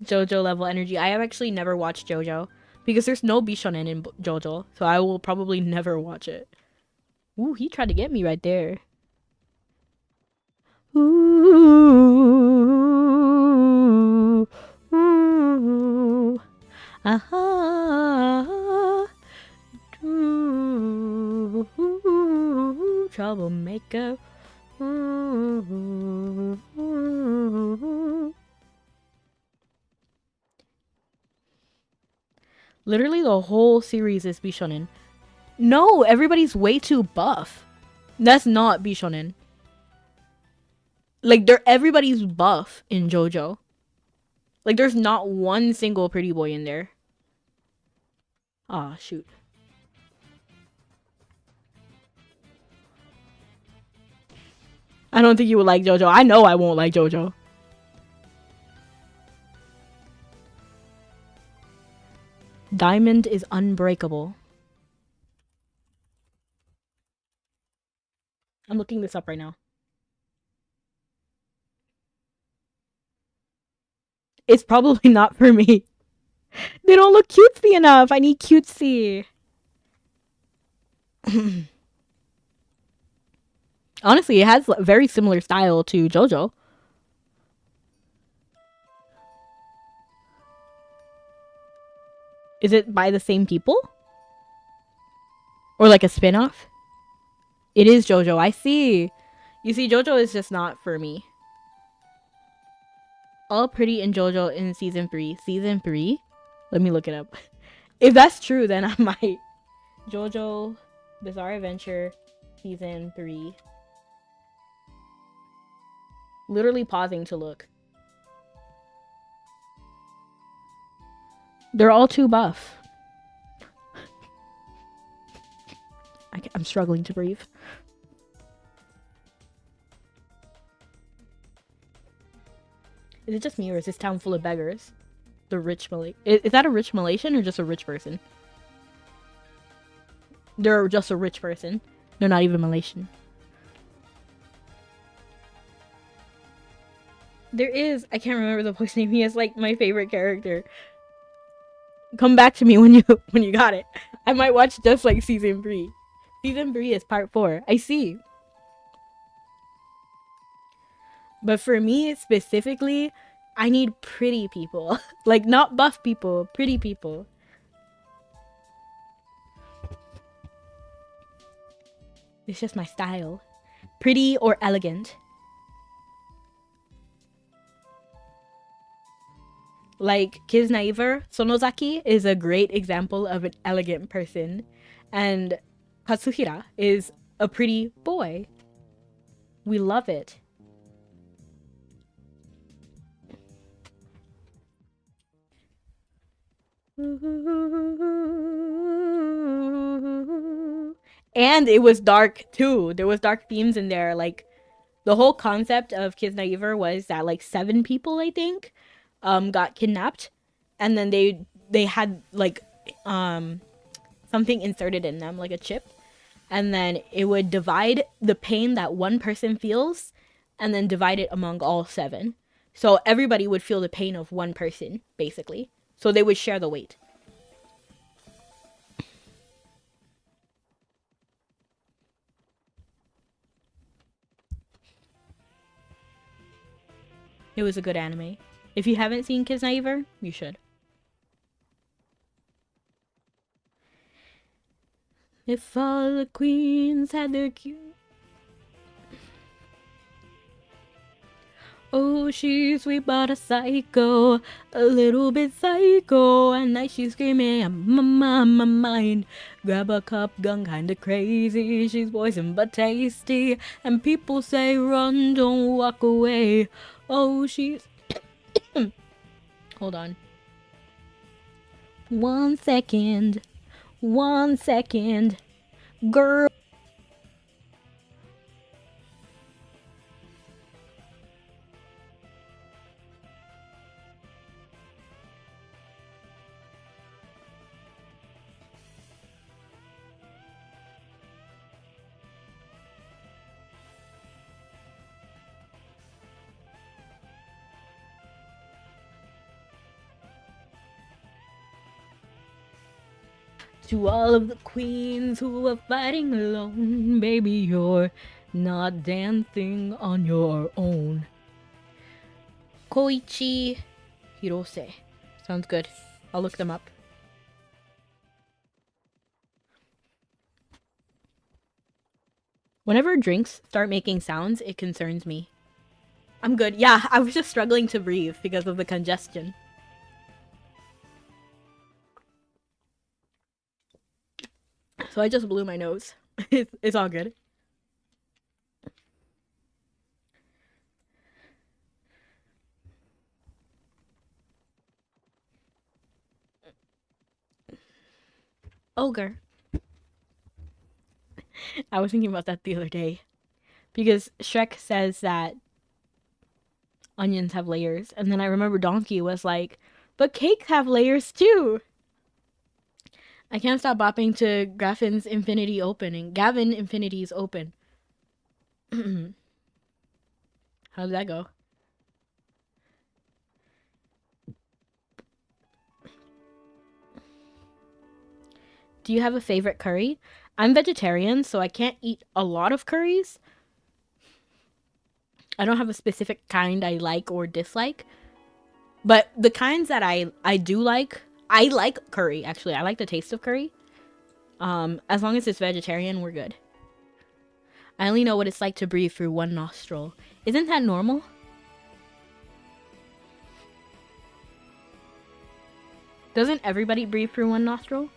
JoJo level energy. I have actually never watched JoJo because there's no Bishonen in JoJo, so I will probably never watch it. Ooh, he tried to get me right there. Ooh, ooh, aha, ooh, troublemaker. Ooh. Literally the whole series is Bishonen. No, everybody's way too buff. That's not Bishonen. Like, everybody's buff in JoJo. Like, there's not one single pretty boy in there. Ah, shoot. I don't think you would like JoJo. I know I won't like JoJo. Diamond is unbreakable. I'm looking this up right now. It's probably not for me. They don't look cutesy enough. I need cutesy. Honestly, it has a very similar style to JoJo. Is it by the same people? Or like a spin-off? It is JoJo. I see. You see, JoJo is just not for me. All pretty in JoJo in season 3. Season 3? Let me look it up. If that's true, then I might. JoJo Bizarre Adventure season 3. Literally pausing to look. They're all too buff. I'm struggling to breathe. Is it just me, or is this town full of beggars? The rich Malay. Is that a rich Malaysian or just a rich person? They're just a rich person. They're not even Malaysian. There is. I can't remember the voice name. He is like my favorite character. Come back to me when you got it. I might watch just like season 3. Season 3 is part 4. I see. But for me specifically, I need pretty people. Like, not buff people, pretty people. It's just my style. Pretty or elegant. Like, Kisnaiver Sonozaki is a great example of an elegant person. And Katsuhira is a pretty boy. We love it. And it was dark too. There was dark themes in there. Like, the whole concept of Kisnaiver was that like 7 people, I think, got kidnapped, and then they had like something inserted in them, like a chip, and then it would divide the pain that one person feels and then divide it among all 7. So everybody would feel the pain of one person, basically. So they would share the weight. It was a good anime. If you haven't seen Kisnaiver, you should. If all the queens had their cute... Oh, she's sweet but a psycho, a little bit psycho. At night she's screaming, I'm on my mind. Grab a cup, gun kinda crazy. She's poison but tasty, and people say run, don't walk away. Oh, she's... Hold on. 1 second. 1 second. Girl. To all of the queens who are fighting alone, baby, you're not dancing on your own. Koichi Hirose. Sounds good. I'll look them up. Whenever drinks start making sounds, it concerns me. I'm good. Yeah, I was just struggling to breathe because of the congestion. So I just blew my nose. It's all good. Ogre. I was thinking about that the other day. Because Shrek says that onions have layers. And then I remember Donkey was like, but cakes have layers too. I can't stop bopping to Graffin's Infinity opening. Gavin Infinity's open. How did that go? Do you have a favorite curry? I'm vegetarian, so I can't eat a lot of curries. I don't have a specific kind I like or dislike. But the kinds that I do like, I like curry, actually. I like the taste of curry. As long as it's vegetarian, we're good. I only know what it's like to breathe through one nostril. Isn't that normal? Doesn't everybody breathe through one nostril?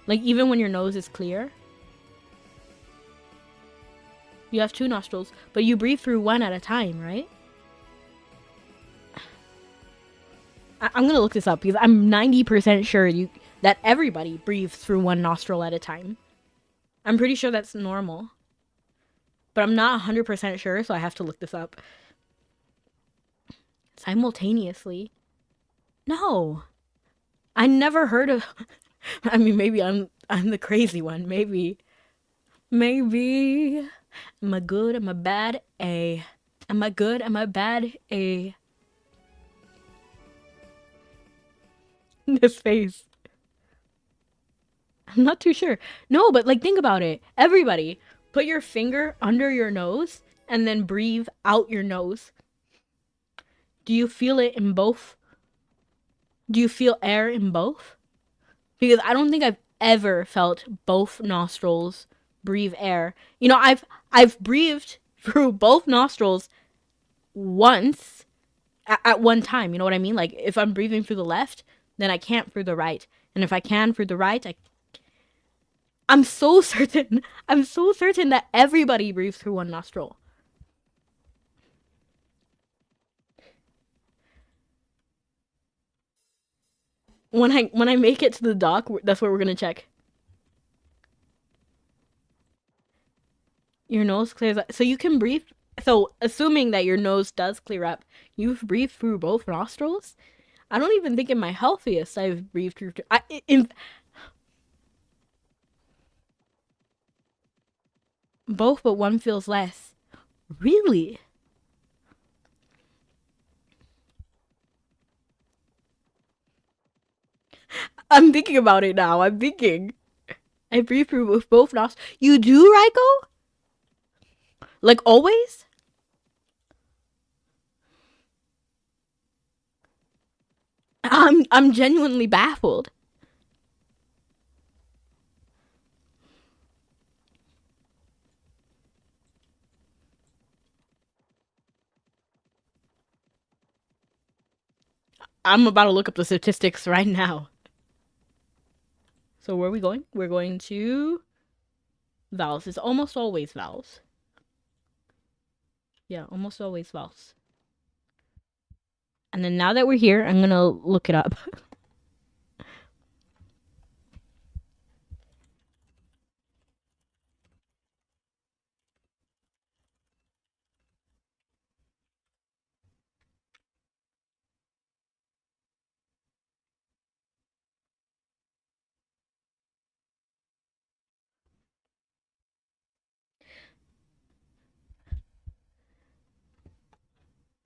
Like, even when your nose is clear? You have 2 nostrils, but you breathe through one at a time, right? I'm gonna look this up because I'm 90% sure that everybody breathes through one nostril at a time. I'm pretty sure that's normal. But I'm not 100% sure, so I have to look this up. Simultaneously? No. I never heard of... I mean, maybe I'm the crazy one. Maybe. Am I good? Am I bad? Am I good? Am I bad? This face. I'm not too sure. No, but like think about it. Everybody, put your finger under your nose and then breathe out your nose. Do you feel it in both? Do you feel air in both? Because I don't think I've ever felt both nostrils breathe air. You know, I've breathed through both nostrils once at one time. You know what I mean? Like if I'm breathing through the left, then I can't through the right. And if I can through the right, I'm so certain that everybody breathes through one nostril. When I make it to the dock, that's what we're gonna check. Your nose clears up. So you can breathe. So assuming that your nose does clear up, you've breathed through both nostrils? I don't even think in my healthiest I've breathed through. Both, but one feels less. Really? I'm thinking about it now. I'm thinking. I breathe through with both nostrils. You do, Raiko? Like always? I'm genuinely baffled. I'm about to look up the statistics right now. So where are we going? We're going to vowels. It's almost always vowels. Yeah, almost always vowels. And then now that we're here, I'm gonna look it up.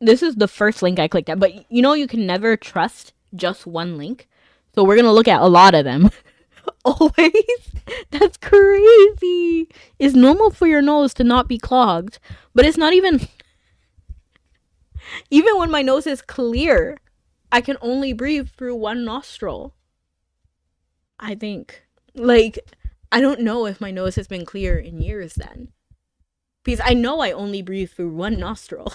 This is the first link I clicked at, but you know you can never trust just one link. So we're gonna look at a lot of them. Always? That's crazy. It's normal for your nose to not be clogged, but it's not even when my nose is clear, I can only breathe through one nostril. I think. Like, I don't know if my nose has been clear in years then. Because I know I only breathe through one nostril.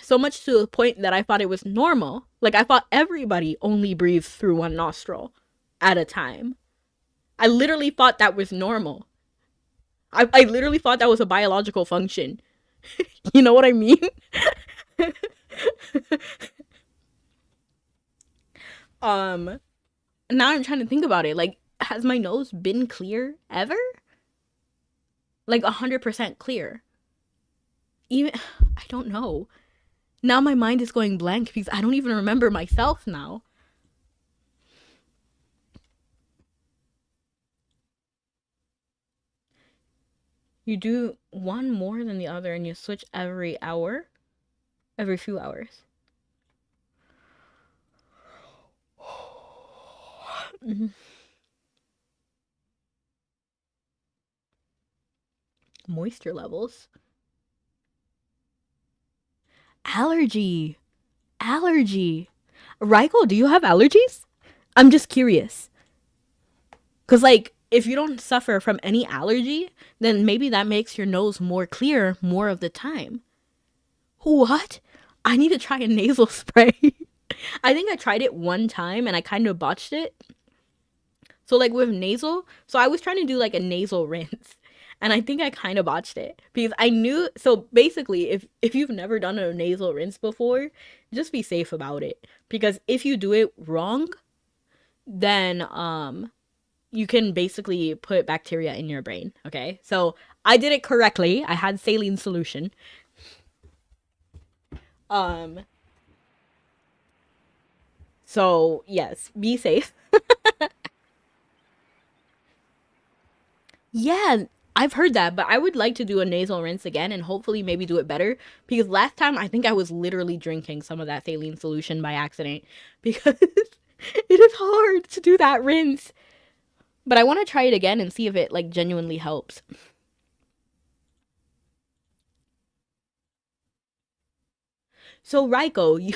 So much to the point that I thought it was normal. Like, I thought everybody only breathes through one nostril at a time. I literally thought that was normal. I literally thought that was a biological function. You know what I mean? Now I'm trying to think about it. Like, has my nose been clear ever? Like 100% clear. Even I don't know. Now my mind is going blank because I don't even remember myself now. You do one more than the other and you switch every hour? Every few hours. Moisture levels. Allergy. Raiko, do you have allergies? I'm just curious. Because, like, if you don't suffer from any allergy, then maybe that makes your nose more clear more of the time. What? I need to try a nasal spray. I think I tried it one time and I kind of botched it. So, like, with nasal, so I was trying to do, like, a nasal rinse. And I think I kind of botched it because I knew. So basically, if you've never done a nasal rinse before, just be safe about it. Because if you do it wrong, then you can basically put bacteria in your brain. Okay, so I did it correctly. I had saline solution. Um. So yes, be safe. Yeah, I've heard that, but I would like to do a nasal rinse again and hopefully maybe do it better because last time I think I was literally drinking some of that saline solution by accident because it is hard to do that rinse. But I want to try it again and see if it like genuinely helps. So Raiko, you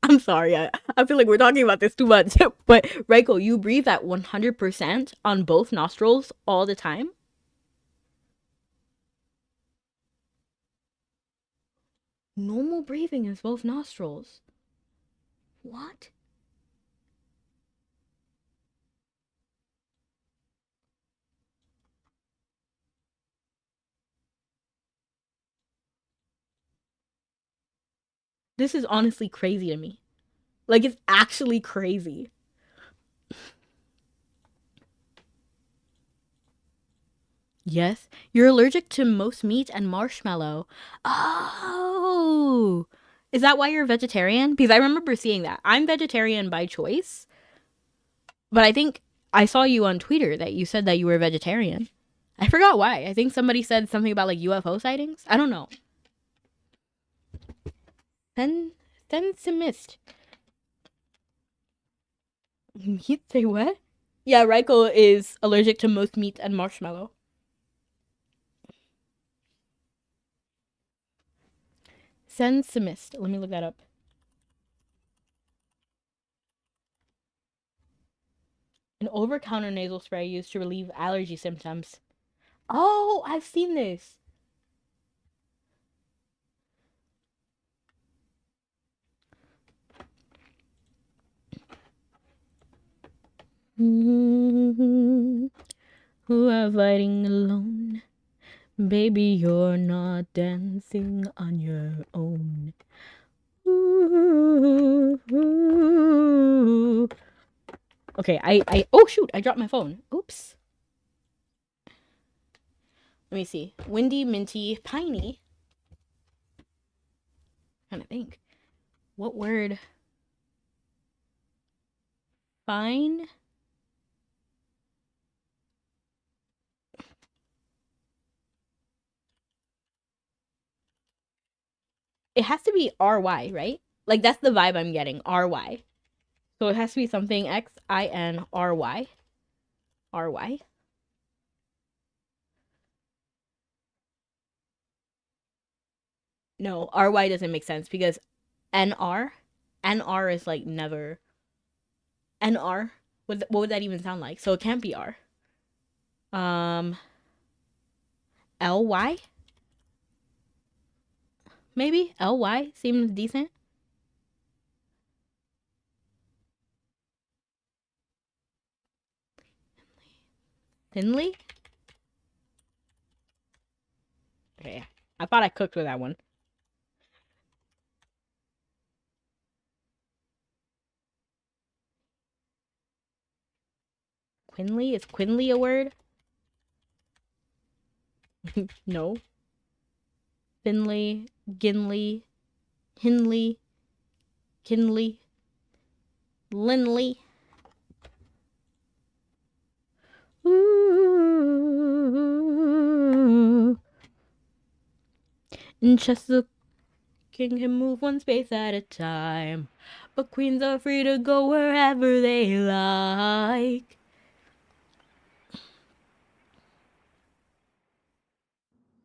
I'm sorry, I feel like we're talking about this too much. But Raiko, you breathe at 100% on both nostrils all the time? Normal breathing is both nostrils. What? This is honestly crazy to me. Like, it's actually crazy. Yes, you're allergic to most meat and marshmallow. Oh, is that why you're vegetarian? Because I remember seeing that. I'm vegetarian by choice, but I think I saw you on Twitter that you said that you were vegetarian. I forgot why. I think somebody said something about like UFO sightings. I don't know. Then some mist. He'd say what? Yeah, Raiko is allergic to most meat and marshmallow. Sensimist. Let me look that up. An over-counter nasal spray used to relieve allergy symptoms. Oh, I've seen this. Who are fighting alone? Baby, you're not dancing on your own. Okay, oh shoot, I dropped my phone. Oops. Let me see. Windy, minty, piney. I'm trying to think. What word? Fine. It has to be RY, right? Like that's the vibe I'm getting. RY. So it has to be something XINRY. RY. No, RY doesn't make sense because NR NR is like never NR. What would that even sound like? So it can't be R. Um LY? Maybe LY seems decent. Thinly? Okay. I thought I cooked with that one. Quinley? Is Quinley a word? No. Finley, Ginley, Hinley, Kinley, Linley. Ooh. And just the king can move one space at a time, but queens are free to go wherever they like.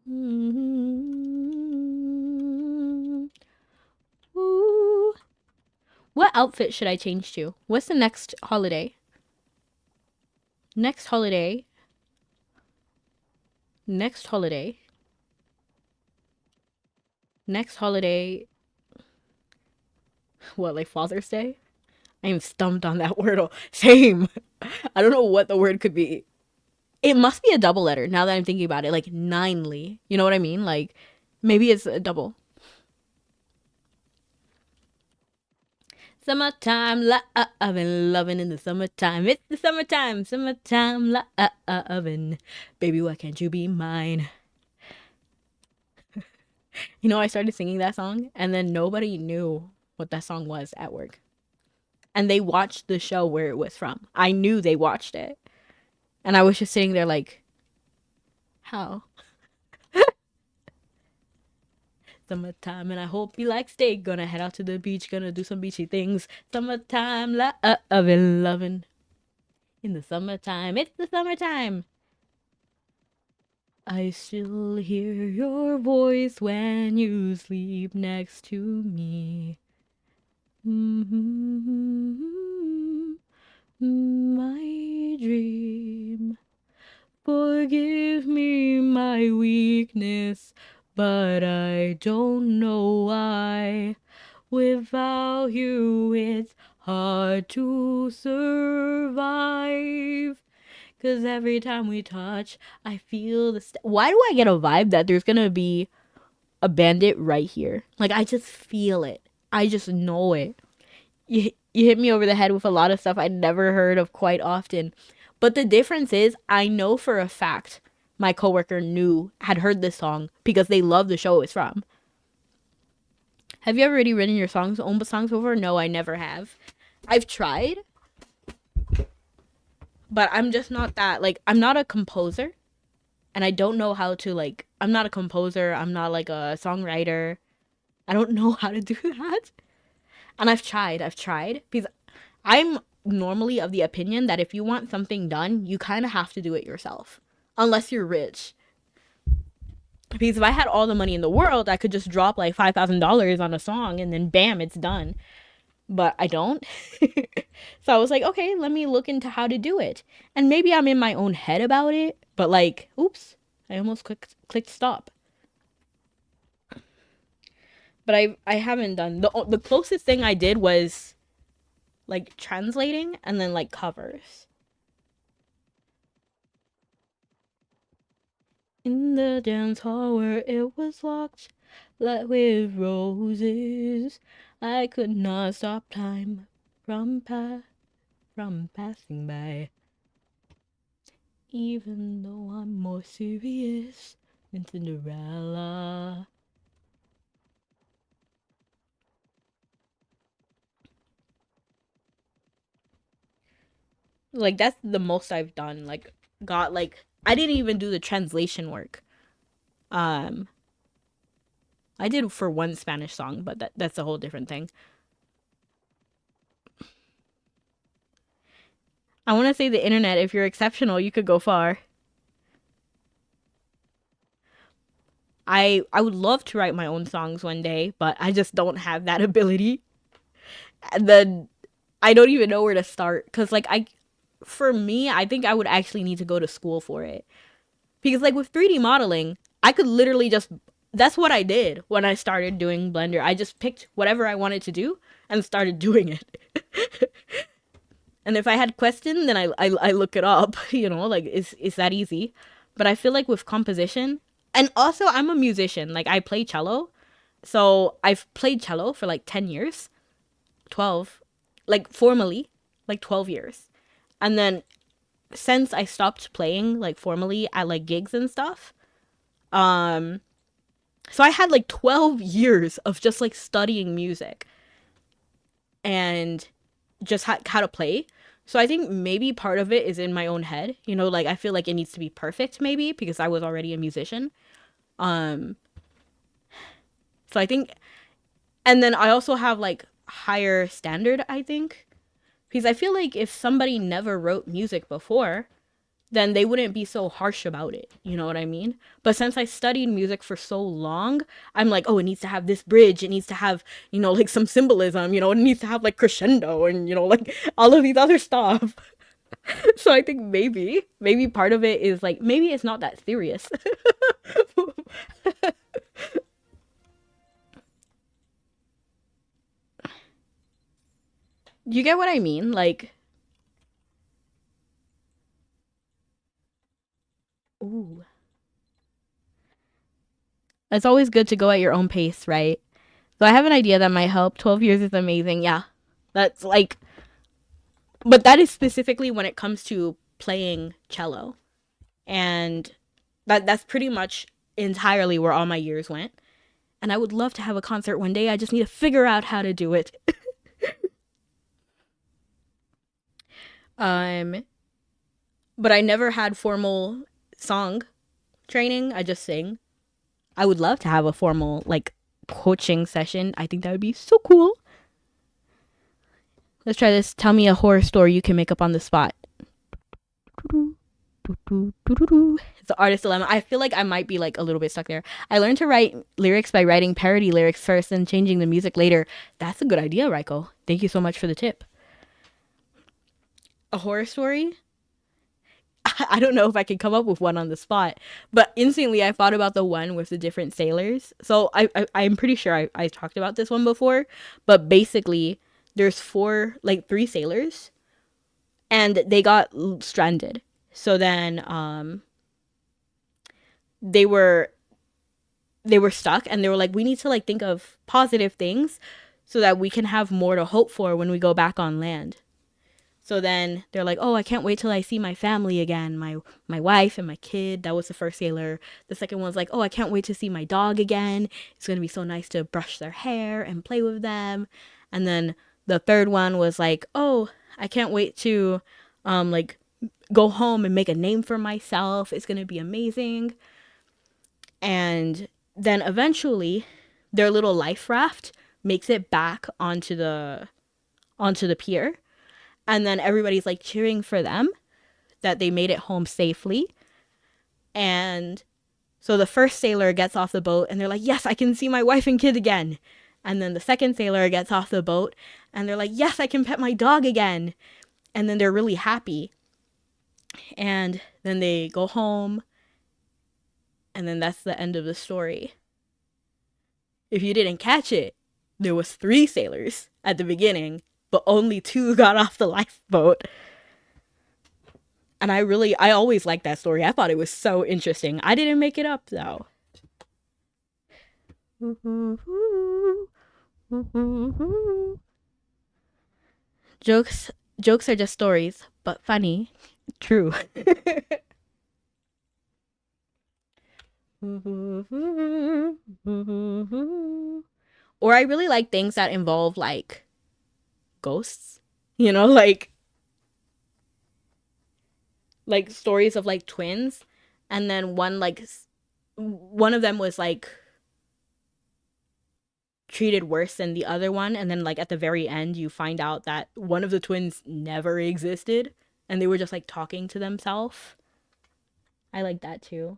Ooh. What outfit should I change to? What's the next holiday? Next holiday. Next holiday. Next holiday. What, like Father's Day? I am stumped on that word. Same. I don't know what the word could be. It must be a double letter now that I'm thinking about it. Like ninely. You know what I mean? Like maybe it's a double. Summertime, I've been loving in the summertime. It's the summertime, summertime, oven. Baby, why can't you be mine? You know, I started singing that song, and then nobody knew what that song was at work. And they watched the show where it was from. I knew they watched it. And I was just sitting there like, how? Summertime, and I hope you like steak. Gonna head out to the beach, gonna do some beachy things. Summertime, I've been loving in the summertime. It's the summertime. I still hear your voice when you sleep next to me. Mm-hmm. My dream. Forgive me my weakness, but I don't know why. Without you, it's hard to survive. Cause every time we touch, I feel the. Why do I get a vibe that there's gonna be a bandit right here? Like, I just feel it. I just know it. You hit me over the head with a lot of stuff I never heard of quite often. But the difference is, I know for a fact my coworker had heard this song because they love the show it's from. Have you ever already written your own songs before? No, I never have. I've tried, but I'm just not that, like, I'm not a composer, and I don't know how to, like, I'm not a composer, I'm not, like, a songwriter. I don't know how to do that. And I've tried, because I'm normally of the opinion that if you want something done, you kind of have to do it yourself, unless you're rich. Because if I had all the money in the world, I could just drop like $5,000 on a song and then bam, it's done. But I don't. So I was like, okay, let me look into how to do it. And maybe I'm in my own head about it, but like, oops, I almost clicked stop. But I haven't done the closest thing I did was like translating and then like covers. In the dance hall where it was locked, lit with roses, I could not stop time from passing by. Even though I'm more serious than Cinderella. Like, that's the most I've done. Like, got like, I didn't even do the translation work. Um, I did for one Spanish song, but that's a whole different thing. I want to say the internet, if you're exceptional, you could go far. I would love to write my own songs one day, but I just don't have that ability. And then I don't even know where to start cuz like for me, I think I would actually need to go to school for it. Because like with 3D modeling, I could literally just that's what I did when I started doing Blender. I just picked whatever I wanted to do and started doing it. And if I had questions, then I look it up, you know, like it's that easy. But I feel like with composition, and also I'm a musician, like I play cello. So I've played cello for like 10 years, 12, like formally, like 12 years. And then since I stopped playing like formally at like gigs and stuff, um so I had like 12 years of just like studying music and just how to play. So I think maybe part of it is in my own head. You know, like I feel like it needs to be perfect maybe because I was already a musician. Um so I think and then I also have like higher standard, I think. Because I feel like if somebody never wrote music before, then they wouldn't be so harsh about it. You know what I mean? But since I studied music for so long, I'm like, oh, it needs to have this bridge. It needs to have, you know, like some symbolism, you know, it needs to have like crescendo and, you know, like all of these other stuff. So I think maybe part of it is like, maybe it's not that serious. You get what I mean? Like, It's always good to go at your own pace, right? So I have an idea that might help. 12 years is amazing. Yeah. That's like, but that is specifically when it comes to playing cello. And that's pretty much entirely where all my years went. And I would love to have a concert one day. I just need to figure out how to do it. um, but I never had formal song training. I just sing. I would love to have a formal like coaching session. I think that would be so cool. Let's try this. Tell me a horror story you can make up on the spot. It's the artist dilemma. I feel like I might be like a little bit stuck there. I learned to write lyrics by writing parody lyrics first and changing the music later. That's a good idea, Raiko. Thank you so much for the tip. A horror story? I don't know if I can come up with one on the spot, but instantly I thought about the one with the different sailors. So I'm pretty sure I talked about this one before, but basically there's three sailors and they got stranded. So then they were stuck and they were like, we need to like think of positive things so that we can have more to hope for when we go back on land. So then they're like, oh, I can't wait till I see my family again, my wife and my kid. That was the first sailor. The second one's like, oh, I can't wait to see my dog again. It's going to be so nice to brush their hair and play with them. And then the third one was like, oh, I can't wait to like go home and make a name for myself. It's going to be amazing. And then eventually their little life raft makes it back onto the pier. And then everybody's like cheering for them that they made it home safely. And so the first sailor gets off the boat and they're like, yes, I can see my wife and kid again. And then the second sailor gets off the boat and they're like, yes, I can pet my dog again. And then they're really happy. And then they go home. And then that's the end of the story. If you didn't catch it, there was 3 sailors at the beginning, but only 2 got off the lifeboat. And I always liked that story. I thought it was so interesting. I didn't make it up though. Jokes are just stories, but funny. True. Or I really like things that involve like ghosts, you know, like stories of like twins, and then one of them was like treated worse than the other one, and then like at the very end you find out that one of the twins never existed and they were just like talking to themselves. I like that too.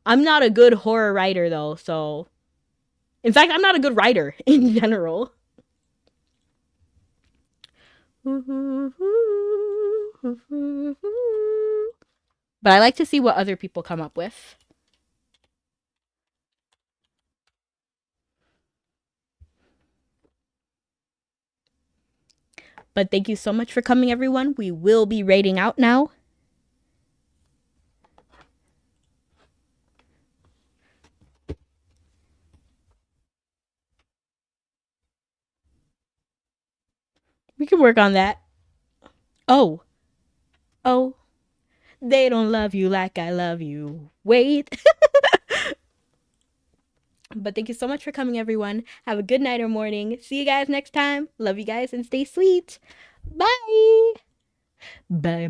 I'm not a good horror writer though, so in fact I'm not a good writer in general. But I like to see what other people come up with. But thank you so much for coming, everyone. We will be raiding out now. We can work on that. Oh. They don't love you like I love you. Wait. But thank you so much for coming, everyone. Have a good night or morning. See you guys next time. Love you guys and stay sweet. Bye. Bye.